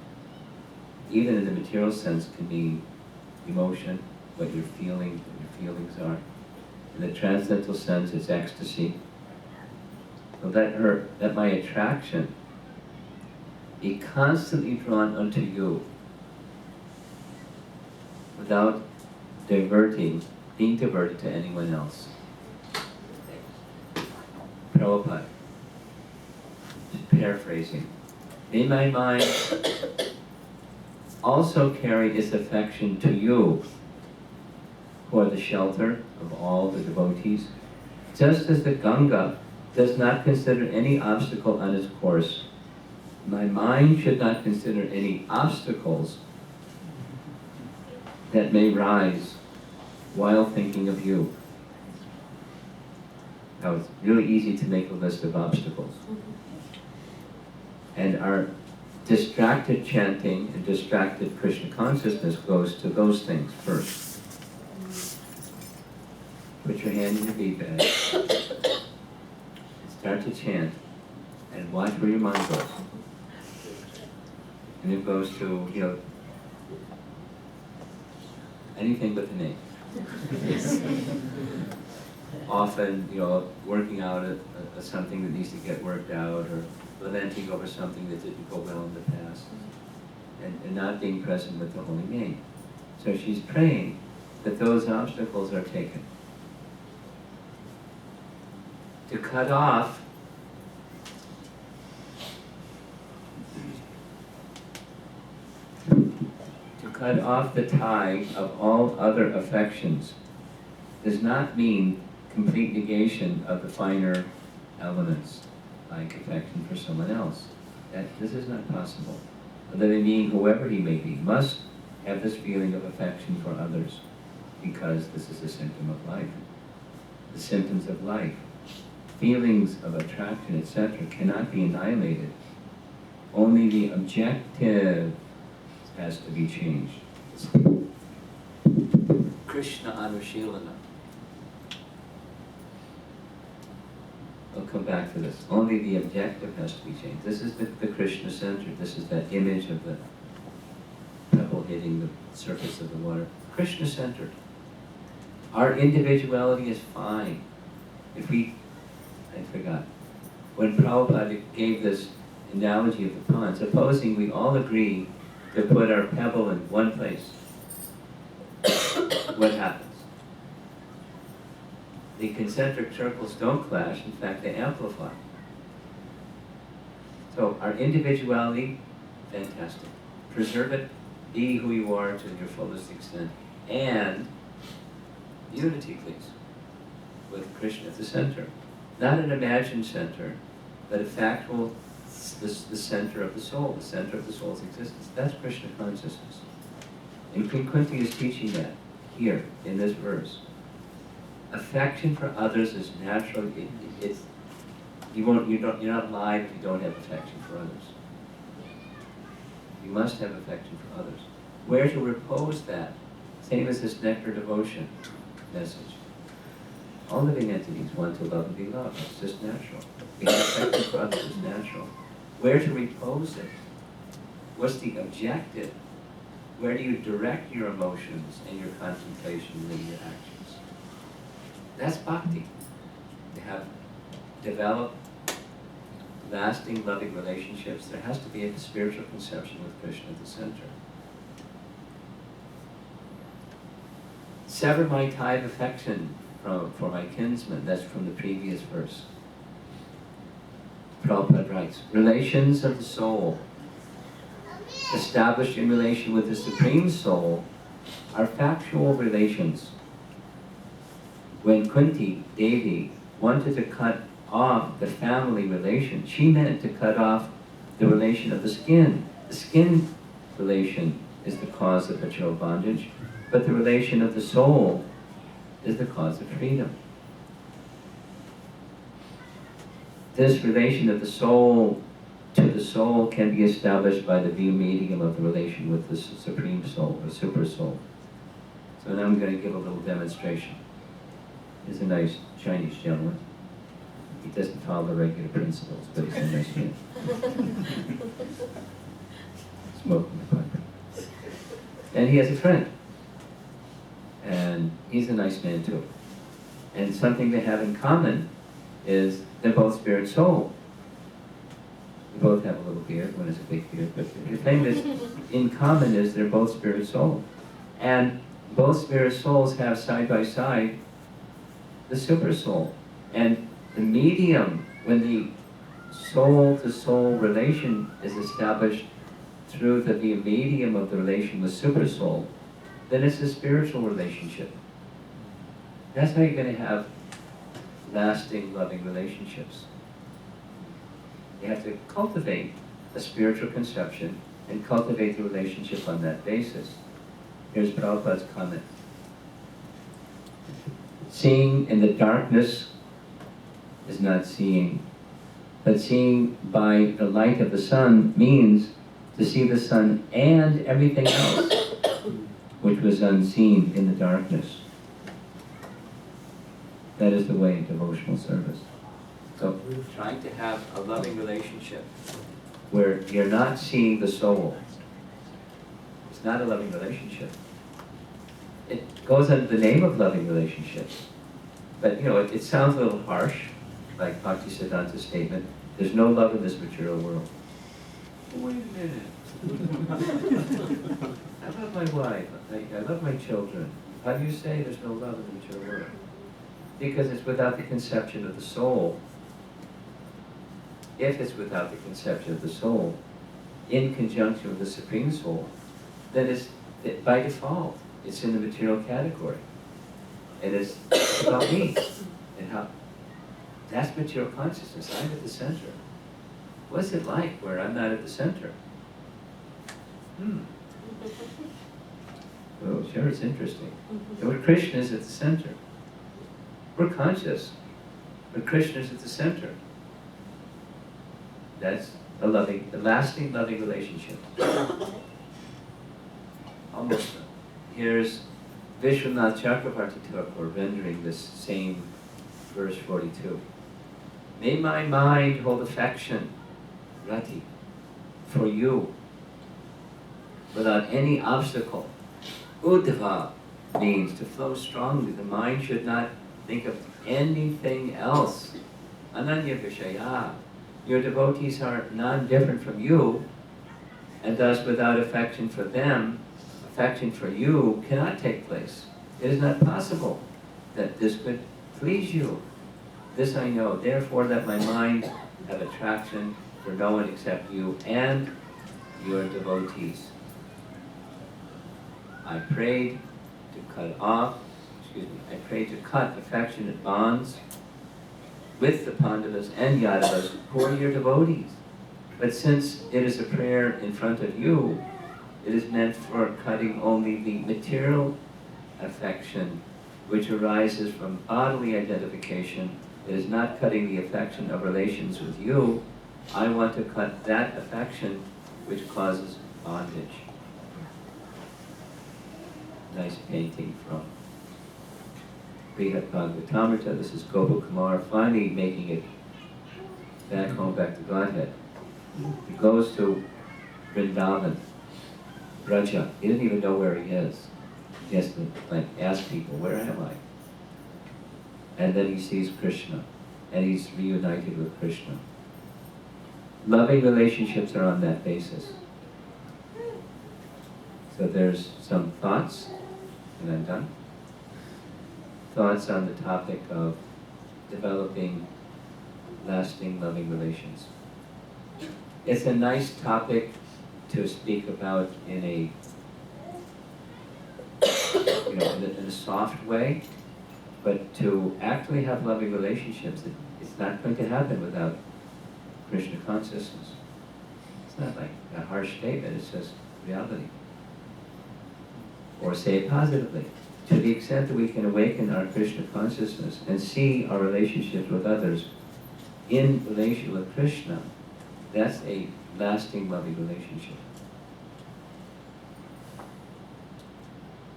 even in the material sense, can mean emotion, what you're feeling, what your feelings are. In the transcendental sense, it's ecstasy. So that my attraction be constantly drawn unto you without being diverted to anyone else. Prabhupada, paraphrasing, may my mind also carry its affection to you, who are the shelter of all the devotees, just as the Ganga does not consider any obstacle on its course. My mind should not consider any obstacles that may rise while thinking of you. Now it's really easy to make a list of obstacles. And our distracted chanting and distracted Krishna consciousness goes to those things first. Put your hand in your bead bag and start to chant and watch where your mind goes. And it goes to, anything but the name. Often, working out something that needs to get worked out, or lamenting over something that didn't go well in the past, and not being present with the holy name. So she's praying that those obstacles are taken. To cut off the tie of all other affections does not mean complete negation of the finer elements, like affection for someone else. This is not possible. A living being, whoever he may be, must have this feeling of affection for others, because this is a symptom of life. The symptoms of life, feelings of attraction, etc., cannot be annihilated. Only the objective has to be changed. Krishna Anushilana. I'll come back to this. Only the objective has to be changed. This is the Krishna center. This is that image of the pebble hitting the surface of the water. Krishna centered. Our individuality is fine. I forgot. When Prabhupada gave this analogy of the pond, supposing we all agree to put our pebble in one place, what happens? The concentric circles don't clash, in fact they amplify. So our individuality, fantastic. Preserve it, be who you are to your fullest extent. And unity, please, with Krishna at the center. Not an imagined center, but a factual, the center of the soul, the center of the soul's existence. That's Krishna consciousness. And Queen Kunti is teaching that here in this verse. Affection for others is natural. You're not alive if you don't have affection for others. You must have affection for others. Where to repose that? Same as this Nectar of Devotion message. All living entities want to love and be loved. It's just natural. The affection for others is natural. Where to repose it? What's the objective? Where do you direct your emotions and your contemplations and your actions? That's bhakti. To have developed lasting, loving relationships, there has to be a spiritual conception with Krishna at the center. Sever my tie of affection for my kinsman. That's from the previous verse. Prabhupada writes, relations of the soul established in relation with the Supreme Soul are factual relations. When Kunti Devi wanted to cut off the family relation, she meant to cut off the relation of the skin. The skin relation is the cause of material bondage, but the relation of the soul is the cause of freedom. This relation of the soul to the soul can be established by the medium of the relation with the Supreme Soul, or Super Soul. So now I'm going to give a little demonstration. He's a nice Chinese gentleman. He doesn't follow the regular principles, but he's a nice man. Smoking the pipe. And he has a friend. And he's a nice man too. And something they have in common is they're both spirit soul. They both have a little beard, one has a big beard, but the thing that's in common is they're both spirit soul. And both spirit souls have side by side the super soul. And the medium, when the soul to soul relation is established through the medium of the relation with super soul, then it's a spiritual relationship. That's how you're going to have lasting, loving relationships. You have to cultivate a spiritual conception and cultivate the relationship on that basis. Here's Prabhupada's comment. Seeing in the darkness is not seeing, but seeing by the light of the sun means to see the sun and everything else which was unseen in the darkness. That is the way in devotional service. So trying to have a loving relationship where you're not seeing the soul. It's not a loving relationship. It goes under the name of loving relationships. But you know, it sounds a little harsh, like Bhaktisiddhanta's statement, there's no love in this material world. Wait a minute. I love my wife, I love my children. How do you say there's no love in the material world? Because it's without the conception of the soul. If it's without the conception of the soul, in conjunction with the Supreme Soul, then it's, by default, it's in the material category. And it's about me. And how, that's material consciousness. I'm at the center. What's it like where I'm not at the center? Oh, sure, it's interesting. And where Krishna is at the center. We're conscious, but Krishna is at the center. That's a lasting, loving relationship. Almost. Here's Vishwanath Chakravarti Thakur rendering this same verse 42. May my mind hold affection, Rati, for you, without any obstacle. Uddhava means to flow strongly. The mind should not think of anything else. Ananya Vishaya. Your devotees are non-different from you, and thus without affection for them, affection for you cannot take place. It is not possible that this could please you. This I know. Therefore let my mind have attraction for no one except you and your devotees. I prayed to cut affectionate bonds with the Pandavas and Yadavas who are your devotees. But since it is a prayer in front of you, it is meant for cutting only the material affection which arises from bodily identification. It is not cutting the affection of relations with you. I want to cut that affection which causes bondage. Nice painting from Brihat Bhagavatamrita. This is Gopal Kumar finally making it back home, back to Godhead. He goes to Vrindavan, Braja. He doesn't even know where he is. He has to ask people, where am I? And then he sees Krishna, and he's reunited with Krishna. Loving relationships are on that basis. So there's some thoughts, and I'm done. Thoughts on the topic of developing lasting, loving relations. It's a nice topic to speak about in a, in a soft way, but to actually have loving relationships, it's not going to happen without Krishna consciousness. It's not like a harsh statement, it's just reality. Or say it positively. To the extent that we can awaken our Krishna consciousness and see our relationships with others in relation with Krishna, that's a lasting, loving relationship.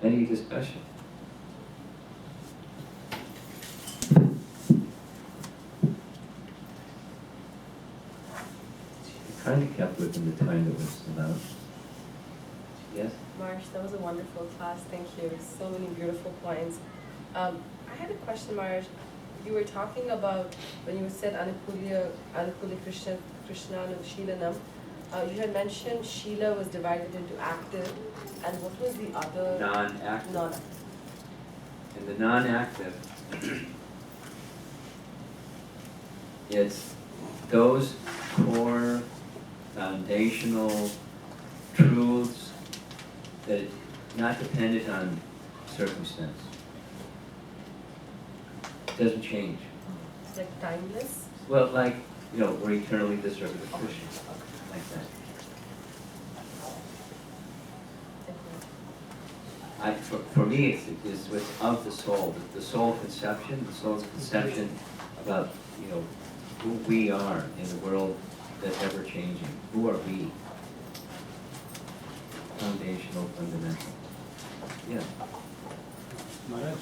Any discussion? Kind of kept within the time that was allowed. Yes? Marsh, that was a wonderful class. Thank you. So many beautiful points. I had a question, Marsh. You were talking about when you said Anukuli Krishna Shilanam. You had mentioned Shila was divided into active, and what was the other? Non-active. Non-active. And the non-active, it's those core foundational truths that are not dependent on circumstance. It doesn't change. It's like timeless. Well, like, we're eternally deserving of Krishna. Like that. For me, it's what's of the soul. The soul conception, the soul's conception about, who we are in the world that's ever changing. Who are we? Foundational, fundamental. Yeah. Maharaj,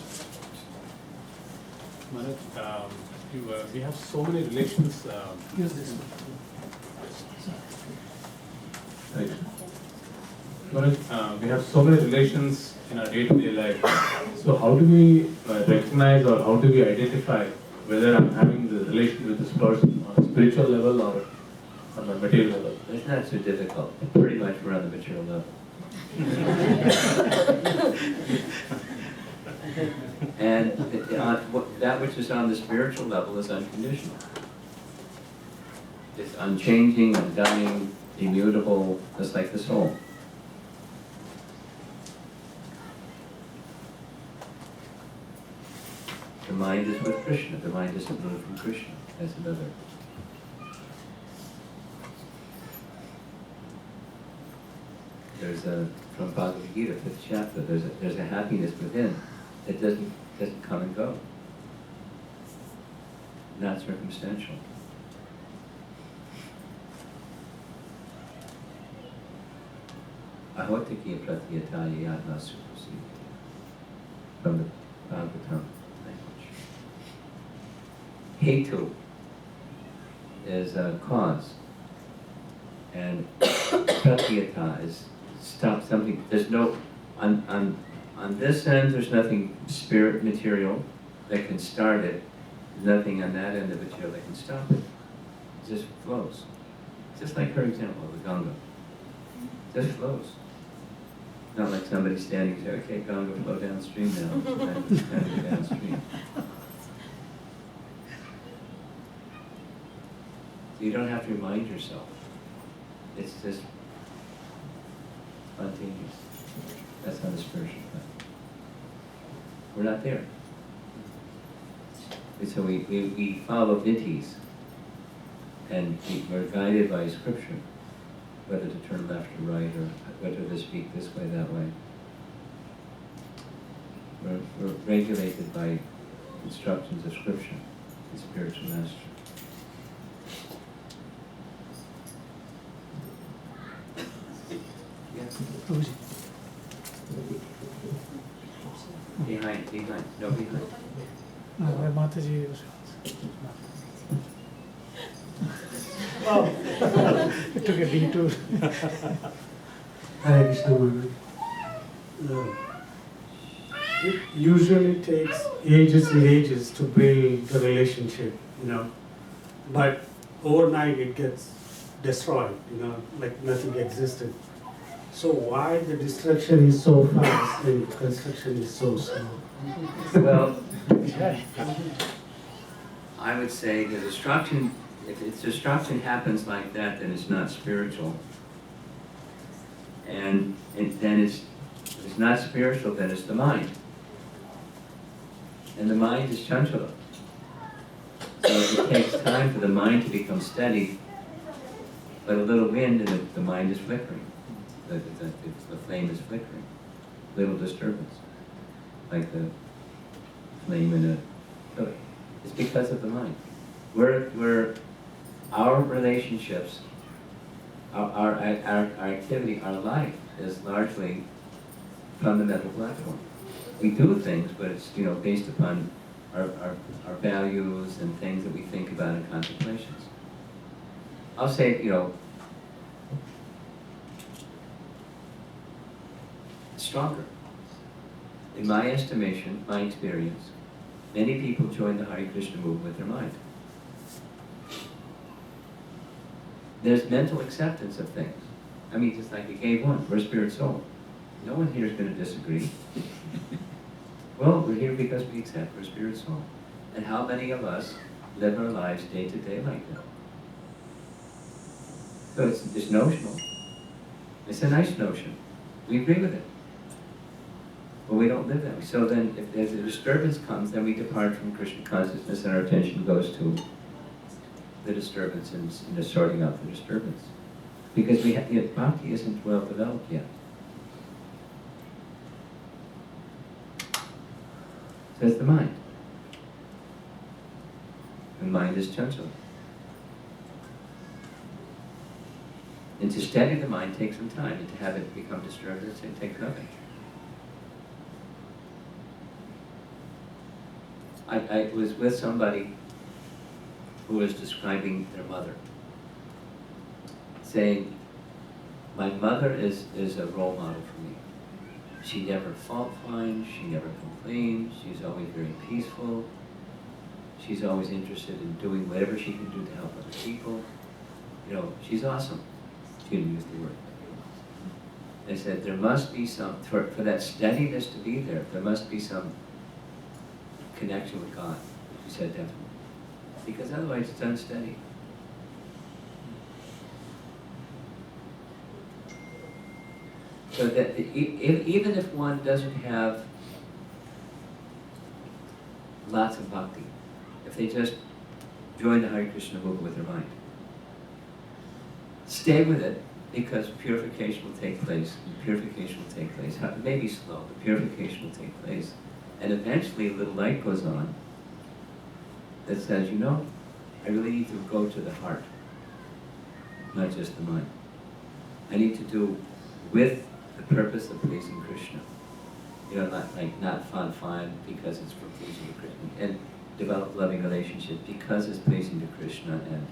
we have so many relations. Use this one. Right. Maharaj, we have so many relations in our day-to-day life. So how do we recognize or how do we identify whether I'm having the relation with this person on a spiritual level or on a material level? It's not so difficult. Pretty much we're on the material level. And that which is on the spiritual level is unconditional. It's unchanging, undying, immutable, just like the soul. The mind is with Krishna. The mind is removed from Krishna. That's another. There's from Bhagavad Gita, 5th chapter, there's a happiness within that doesn't come and go. Not circumstantial. Ahotikiya pratyataya yatma suprasiti. From the Bhagavatam language. Hetu is a cause. And pratyata is stop something. There's no, on this end, there's nothing spirit material that can start it. There's nothing on that end of the material that can stop it. It just flows. Just like her example of the Ganga. It just flows. Not like somebody standing there, okay, Ganga, flow downstream now. It's time to go downstream. So you don't have to remind yourself. It's just spontaneous. That's on the spiritual plane. We're not there. And so we follow ditthis, and we're guided by scripture, whether to turn left or right, or whether to speak this way, that way. We're regulated by instructions of scripture, the spiritual master. Yes. Behind, no behind. No, Mataji was. Oh, it took a detour. Hare Krishna Maharaj. It usually takes ages and ages to build the relationship, but overnight it gets destroyed, like nothing existed. So why the destruction is so fast and construction is so slow? Well, I would say the destruction, if its destruction happens like that, then it's not spiritual. And then if it's not spiritual, then it's the mind. And the mind is chanchala. So it takes time for the mind to become steady, but a little wind and the mind is flickering. The flame is flickering. Little disturbance, like the flame in a pillar. It's because of the mind. Our relationships, our activity, our life is largely fundamental platform. We do things, but it's based upon our values and things that we think about in contemplations. I'll say, stronger. In my estimation, my experience, many people join the Hare Krishna movement with their mind. There's mental acceptance of things. I mean, just like you gave one, we're spirit soul. No one here is going to disagree. Well, we're here because we accept we're spirit soul. And how many of us live our lives day to day like that? So it's notional. It's a nice notion. We agree with it. But we don't live that way. So then if a disturbance comes, then we depart from Krishna consciousness and our attention goes to the disturbance and sorting out the disturbance. Because bhakti isn't well developed yet. So it's the mind. The mind is chanchala. And to steady the mind takes some time, and to have it become disturbed, it takes nothing. I was with somebody who was describing their mother, saying, my mother is a role model for me. She never fault finds, she never complains, she's always very peaceful, she's always interested in doing whatever she can do to help other people. She's awesome. She didn't use the word. They said there must be some, for that steadiness to be there, there must be some connection with God. She said definitely. Because otherwise it's unsteady. So that even if one doesn't have lots of bhakti, if they just join the Hare Krishna movement with their mind, stay with it, because purification will take place. Purification will take place. It may be slow, but purification will take place. And eventually a little light goes on that says, I really need to go to the heart, not just the mind. I need to do with the purpose of pleasing Krishna. Not fun because it's for pleasing to Krishna. And develop loving relationships because it's pleasing to Krishna, and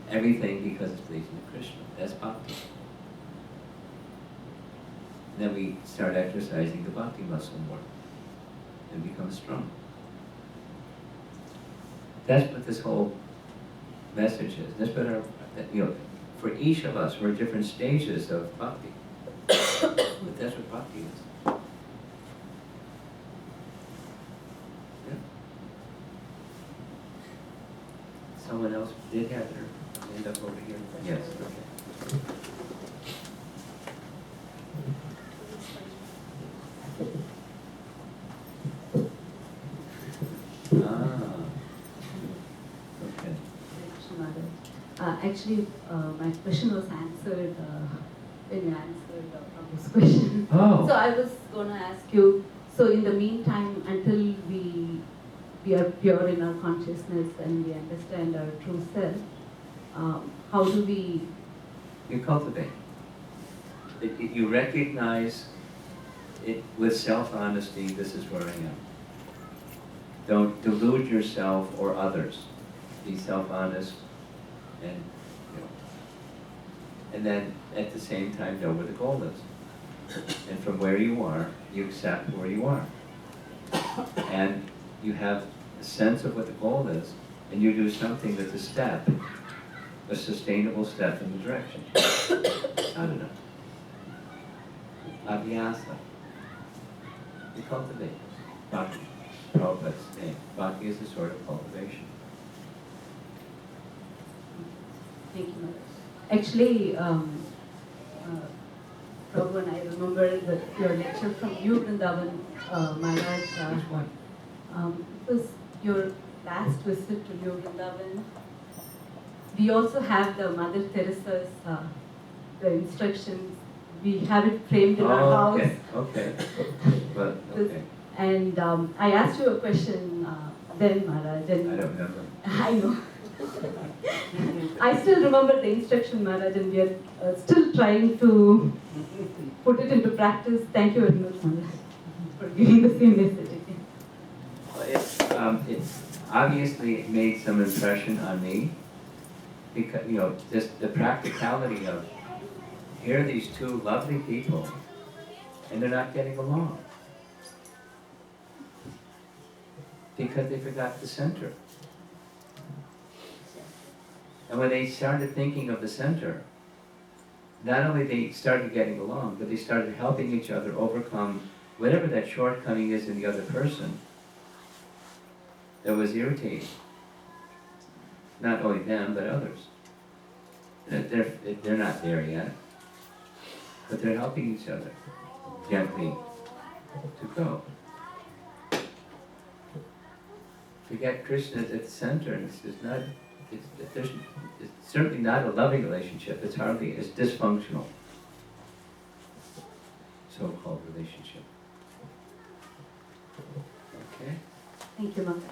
everything because it's pleasing to Krishna. That's bhakti. And then we start exercising the bhakti muscle more and become strong. That's what this whole message is. That's what for each of us, we're at different stages of bhakti. But that's what bhakti is. Yeah. Someone else did have their hand up over here? Yes, okay. Okay. Actually, my question was answered when you answered Prabhu's question. Oh. So I was going to ask you, so in the meantime, until we are pure in our consciousness and we understand our true self, how do we... You cultivate. You recognize it with self-honesty, this is where I am. Don't delude yourself or others. Be self-honest and and then at the same time know where the goal is. And from where you are, you accept where you are. And you have a sense of what the goal is, and you do something that's a step, a sustainable step in the direction. Sadhana. Abhyasa. You cultivate. Bhakti. Prabhupada's name. Bhakti is a sort of cultivation. Thank you, Mother. Actually, Prabhu, I remember your lecture from you, Vrindavan, Maharaj. Which one? It was your last visit to New Vrindavan. We also have the Mother Teresa's the instructions. We have it framed in our house. Okay. Well, okay. And I asked you a question then, Maharaj. And I don't remember. I know. I still remember the instruction, Maharaj, and we are still trying to put it into practice. Thank you very much, Maharaj, for giving the same message again. Well, it obviously made some impression on me, because, just the practicality of, here are these two lovely people, and they're not getting along. Because they forgot the center. And when they started thinking of the center, not only they started getting along, but they started helping each other overcome whatever that shortcoming is in the other person that was irritating. Not only them, but others. They're not there yet, but they're helping each other gently to go. Forget Krishna at the center, and it's just not. It's certainly not a loving relationship. It's dysfunctional. So-called relationship. Okay. Thank you, Mother.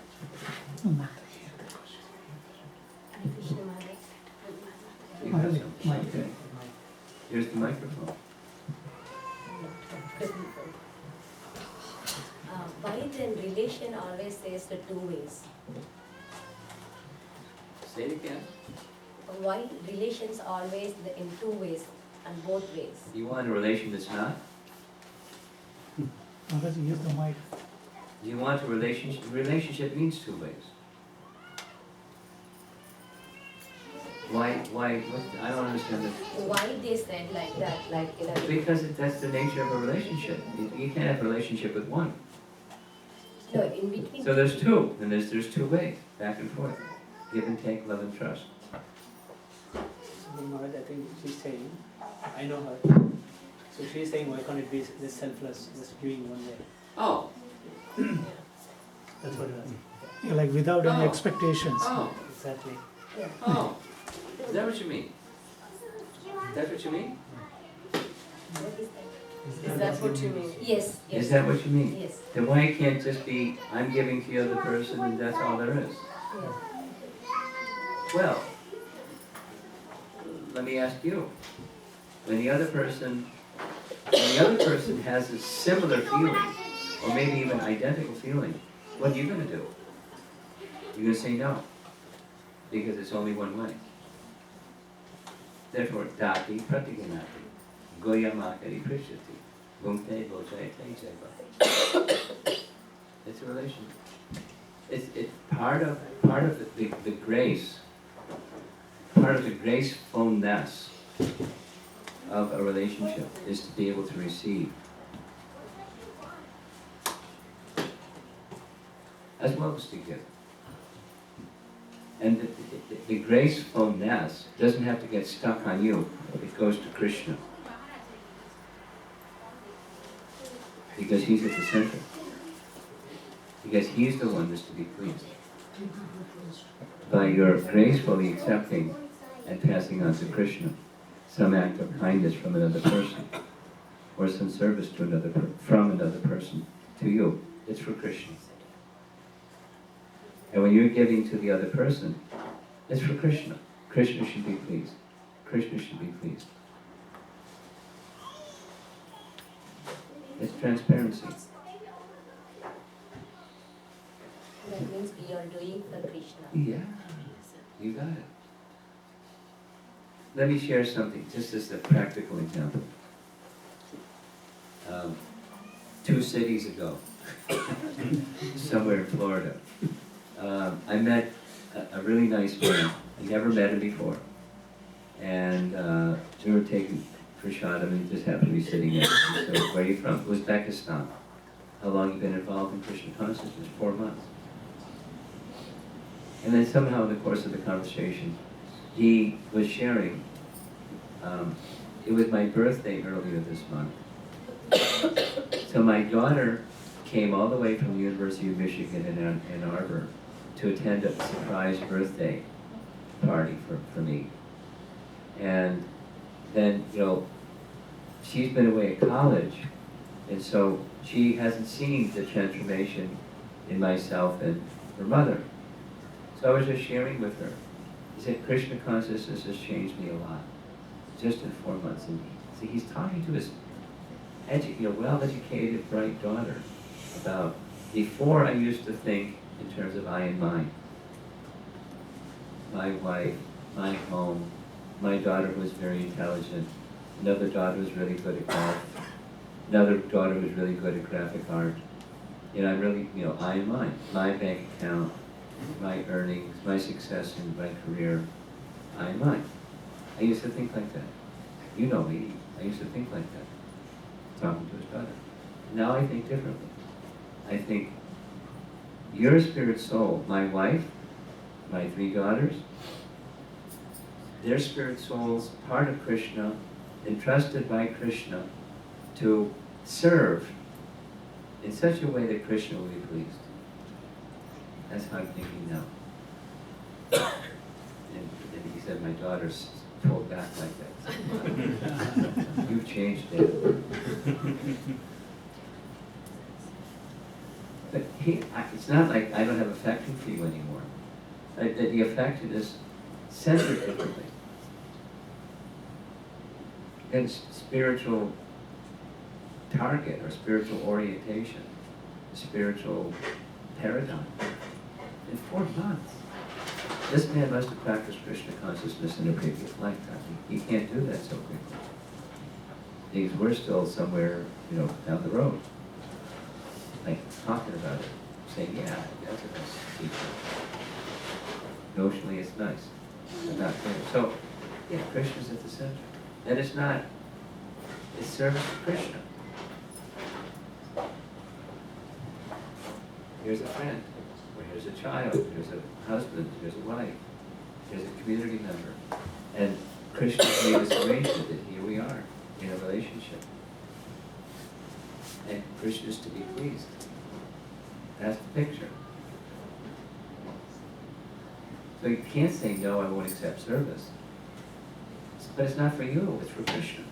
You have something. Okay. Here's the microphone. Why then relation always says the two ways? Say it again. Why relations always in two ways and both ways? You want a relation that's not? Maharaj, use the mic. You want a relationship? Relationship means two ways. Why, I don't understand this. Why they said like that, Because that's the nature of a relationship. You can't have a relationship with one. no, in between. So there's two, and there's two ways, back and forth. Give and take, love and trust. Maharaj, I think she's saying, I know her. So she's saying, why can't it be this selfless, just giving one way? Oh. That's what it was. Yeah, like without any Oh. expectations. Oh. Exactly. Yeah. Oh. Is that what you mean? That's what you mean? What is that? Is that what you mean? Yes, yes. Is that what you mean? Yes. Then why it can't just be, I'm giving to the other person and that's all there is? Yes. Well, let me ask you. When the other person has a similar feeling, or maybe even identical feeling, what are you going to do? You're going to say no, because it's only one way. Therefore, dati pratiganati, goyamakari prishati, bhunte bhojayate jeva. It's a relation. It's part of the grace, part of the gracefulness of a relationship is to be able to receive, as well as to give. And the gracefulness doesn't have to get stuck on you. It goes to Krishna. Because he's at the center. Because he's the one that's to be pleased. By your gracefully accepting and passing on to Krishna some act of kindness from another person, or some service to from another person to you, it's for Krishna. And when you're giving to the other person, it's for Krishna. Krishna should be pleased. Krishna should be pleased. It's transparency. That means we are doing for Krishna. Yeah, you got it. Let me share something, just as a practical example. 2 cities ago, somewhere in Florida, I met a really nice man. I never met him before. And we were taking prasadam and he just happened to be sitting there. So, where are you from? Uzbekistan. How long have you been involved in Krishna consciousness? 4 months. And then somehow in the course of the conversation, he was sharing, it was my birthday earlier this month. So my daughter came all the way from the University of Michigan in Ann Arbor to attend a surprise birthday party for me. And then, she's been away at college, and so she hasn't seen the transformation in myself and her mother. So I was just sharing with her. He said, Krishna consciousness has changed me a lot, just in 4 months. And see, he's talking to his well-educated, bright daughter about, before I used to think in terms of I and mine. My wife, my home, my daughter was very intelligent, another daughter was really good at golf, another daughter was really good at graphic art. I really, I and mine, my bank account, my earnings, my success in my career, I and mine. I used to think like that. You know me, I used to think like that, talking to his daughter. Now I think differently. I think, your spirit soul, my wife, my 3 daughters, their spirit souls, part of Krishna, entrusted by Krishna to serve in such a way that Krishna will be pleased. That's how I'm thinking now. And he said, my daughter's pulled back like that. You've changed it. But it's not like I don't have affection for you anymore. The affection is centered differently. And spiritual target or spiritual orientation, spiritual paradigm. In 4 months. This man must have practiced Krishna consciousness in a previous lifetime. He can't do that so quickly. Because we're still somewhere, down the road. Like, talking about it. Saying, yeah, that's a nice teacher. Notionally, it's nice. But not there. So, yeah, Krishna's at the center. And it's not, it's service to Krishna. Here's a friend, or here's a child, here's a husband, here's a wife, here's a community member. And Krishna made this arrangement that here we are in a relationship. And Krishna is to be pleased. That's the picture. So you can't say, no, I won't accept service. But it's not for you, it's for Krishna.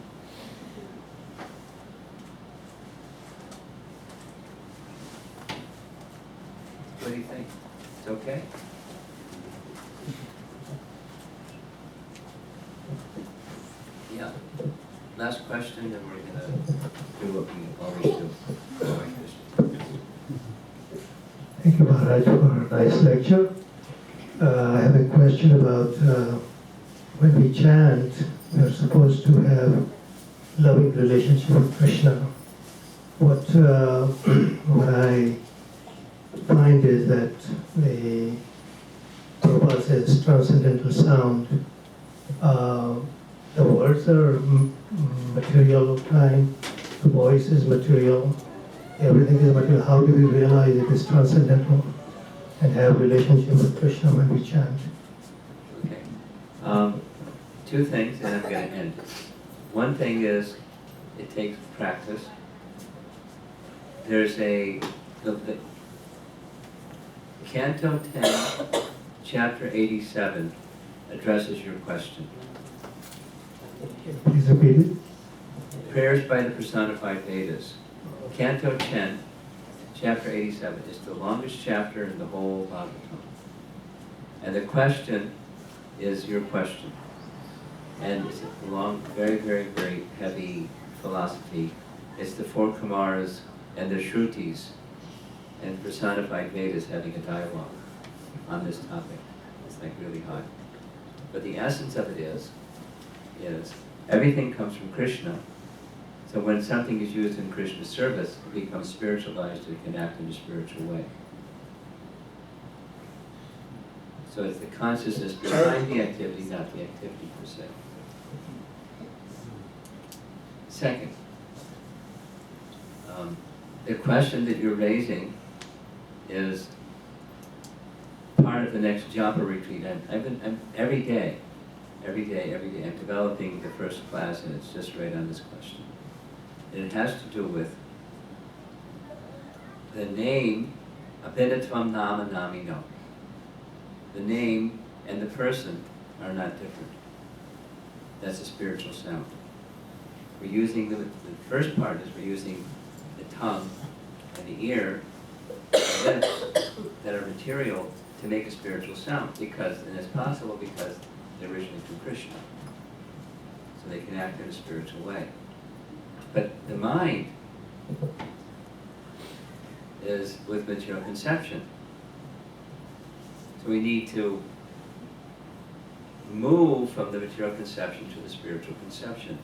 What do you think? It's okay? Yeah. Last question, then we're going to do what we always do. Thank you, Maharaj, for a nice lecture. I have a question about when we chant, we are supposed to have loving relationship with Krishna. What I find is that the Prabhupada says transcendental sound. The words are material time, the voice is material, everything is material. How do we realize it is transcendental and have relationship with Krishna when we chant? Okay. 2 things, and I'm going to end. One thing is, it takes practice. There's the Canto 10, Chapter 87 addresses your question. Please repeat it. Prayers by the Personified Vedas. Canto 10, Chapter 87 is the longest chapter in the whole Bhagavatam. And the question is your question. And it's a long, very, very, very heavy philosophy. It's the 4 Kumaras and the Shrutis and Personified Vedas having a dialogue on this topic. It's like really hot. But the essence of it is everything comes from Krishna. So when something is used in Krishna's service, it becomes spiritualized, it can act in a spiritual way. So it's the consciousness behind the activity, not the activity per se. Second, the question that you're raising is part of the next japa retreat. I'm every day every day. I'm developing the first class, and it's just right on this question. And it has to do with the name, abhinatvam nama namino. The name and the person are not different. That's a spiritual sound. We're using the first part is we're using the tongue and the ear and lips that are material to make a spiritual sound, and it's possible because they're originally from Krishna. So they can act in a spiritual way. But the mind is with material conception. So we need to move from the material conception to the spiritual conception.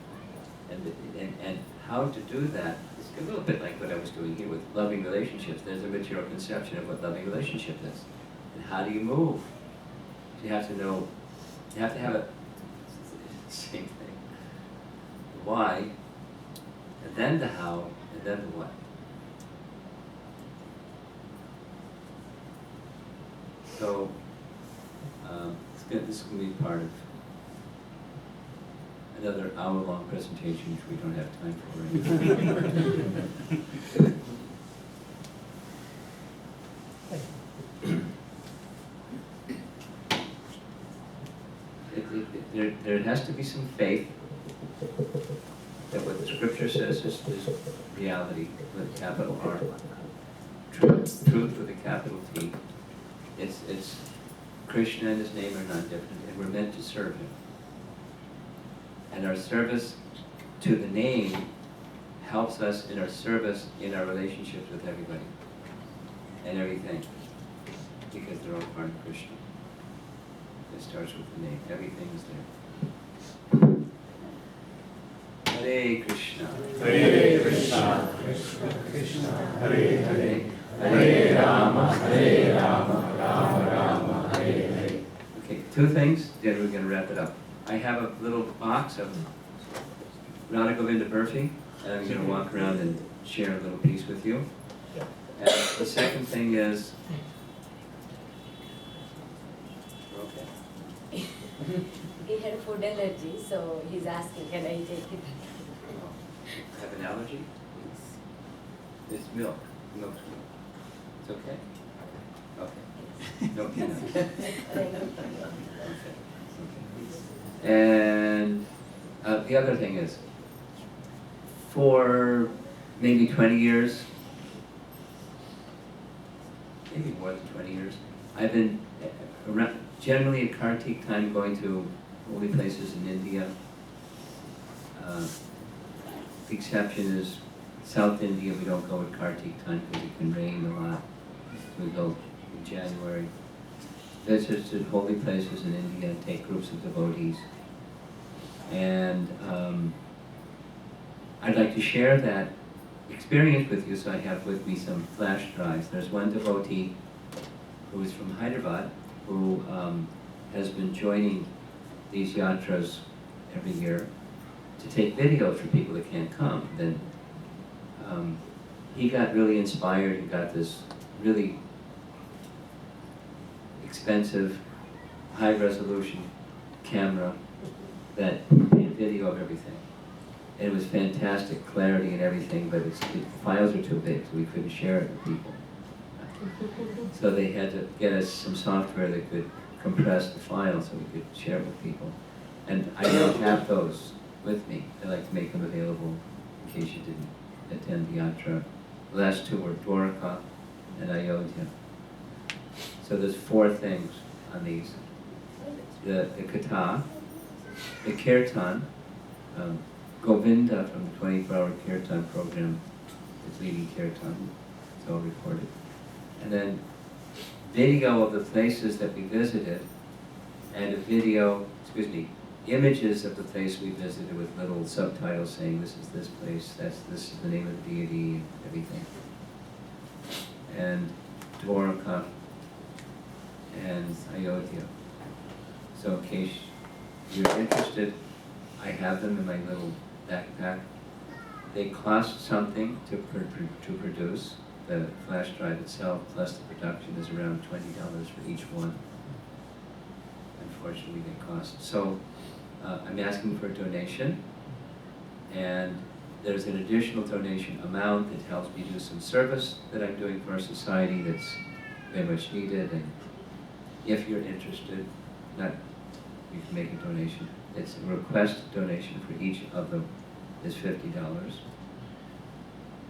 And how to do that is a little bit like what I was doing here with loving relationships. There's a material conception of what loving relationship is. And how do you move? You have to know, you have to have same thing. The why, and then the how, and then the what. So, this is going to be part of another hour-long presentation, which we don't have time for right now. There has to be some faith that what the scripture says is reality with a capital R. Truth with a capital T. It's Krishna and his name are not different, and we're meant to serve him. And our service to the name helps us in our service in our relationships with everybody and everything, because they're all part of Krishna. It starts with the name. Everything is there. Hare Krishna. Hare Krishna. Krishna Krishna. Hare Hare. Hare Rama. Hare Rama. Rama Rama. Hare Hare. Okay, two things, then we're going to wrap it up. I have a little box of Radha Govinda Burfi, and I'm going to walk around and share a little piece with you. And the second thing is, okay. He had food allergy, so he's asking, can I take it? Have an allergy? It's milk. Milk. It's okay? Okay. No peanuts. Okay. And the other thing is, for maybe 20 years, maybe more than 20 years, I've been generally at Kartik time going to holy places in India. The exception is South India. We don't go at Kartik time because it can rain a lot. We go in January. Visited holy places in India, take groups of devotees. And I'd like to share that experience with you, so I have with me some flash drives. There's one devotee who is from Hyderabad who has been joining these yatras every year to take videos for people that can't come. Then he got really inspired and got this really expensive, high-resolution camera that made video of everything. And it was fantastic clarity and everything, but the files are too big, so we couldn't share it with people. So they had to get us some software that could compress the file so we could share it with people. And I don't have those with me. I like to make them available in case you didn't attend the yatra. The last two were Dwarka and Ayodhya. So there's four things on these. The Katha, the Kirtan, Govinda from the 24-hour Kirtan program is leading Kirtan. It's all recorded. And then video of the places that we visited, and a video, images of the place we visited with little subtitles saying this is this place, this is the name of the deity, and everything. And Dwarka and Ayodhya. So in case you're interested, I have them in my little backpack. They cost something to produce. The flash drive itself plus the production is around $20 for each one. And unfortunately they cost. So I'm asking for a donation, and there's an additional donation amount that helps me do some service that I'm doing for our society that's very much needed. And if you're interested, you can make a donation. It's a request donation for each of them is $50.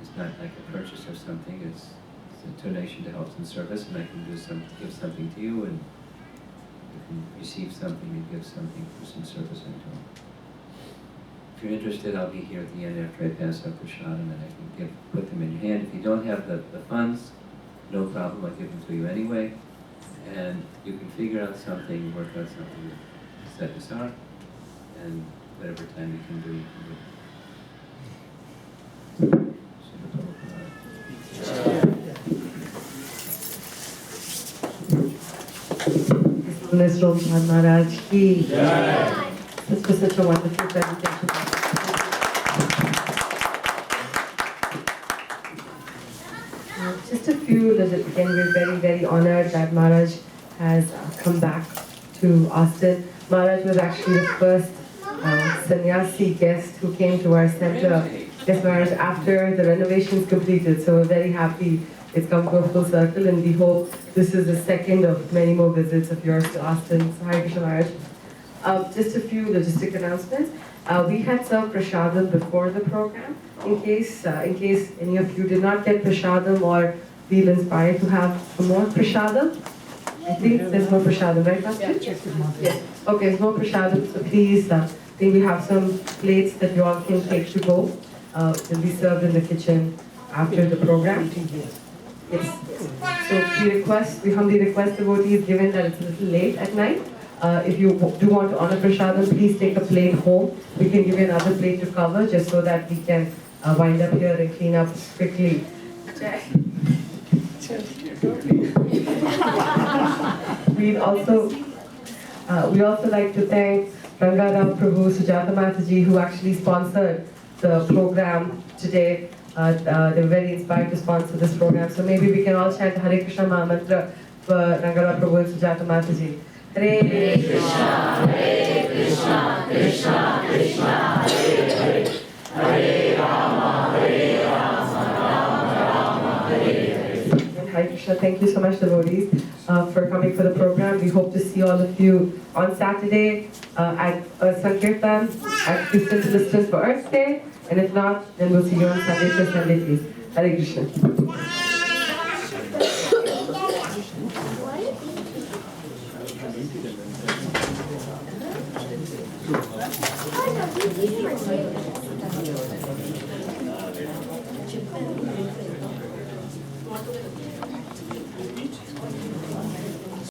It's not like a purchase of something, it's a donation to help some service, and I can give something to you, and you can receive something and give something for some service I'm doing. If you're interested, I'll be here at the end after I pass out prasadam, and I can put them in your hand. If you don't have the funds, no problem, I'll give them to you anyway. And you can figure out something, work out something with set aside, and whatever time you can do, you can do. HH Romapada Maharaj ki. This was such a wonderful presentation. Just a few, again, we're very, very honored that Maharaj has come back to Austin. Maharaj was actually the first sannyasi guest who came to our center. Yes, Maharaj, after the renovations completed, so we're very happy it's come to a full circle, and we hope this is the second of many more visits of yours to Austin. So, Hare Krishna Maharaj. Just a few logistic announcements. We had served prasadam before the program. In case any of you did not get prasadam or feel inspired to have some more prasadam, I think there's more prasadam, right, Pastor? Yes. Okay, there's more prasadam, so please, I think we have some plates that you all can take to go. Will be served in the kitchen after the program. Yes. So we humbly request devotees, given that it's a little late at night, if you do want to honor prasadam, please take a plate home. We can give you another plate to cover, just so that we can wind up here and clean up quickly. We also like to thank Rangarao Prabhu, Sujata Mataji, who actually sponsored the program today. They were very inspired to sponsor this program. So maybe we can all chant Hare Krishna Maha Mantra for Rangarao Prabhu and Sujata Mataji. Hare Krishna, Hare Krishna, Krishna Krishna, Hare Hare, Hare Rama, Rama Rama, Hare Hare. Hare Krishna, thank you so much, devotees, for coming for the program. We hope to see all of you on Saturday at Sankirtan at distance for Earth Day. And if not, then we'll see you on Sunday for Sunday feast. Hare Krishna.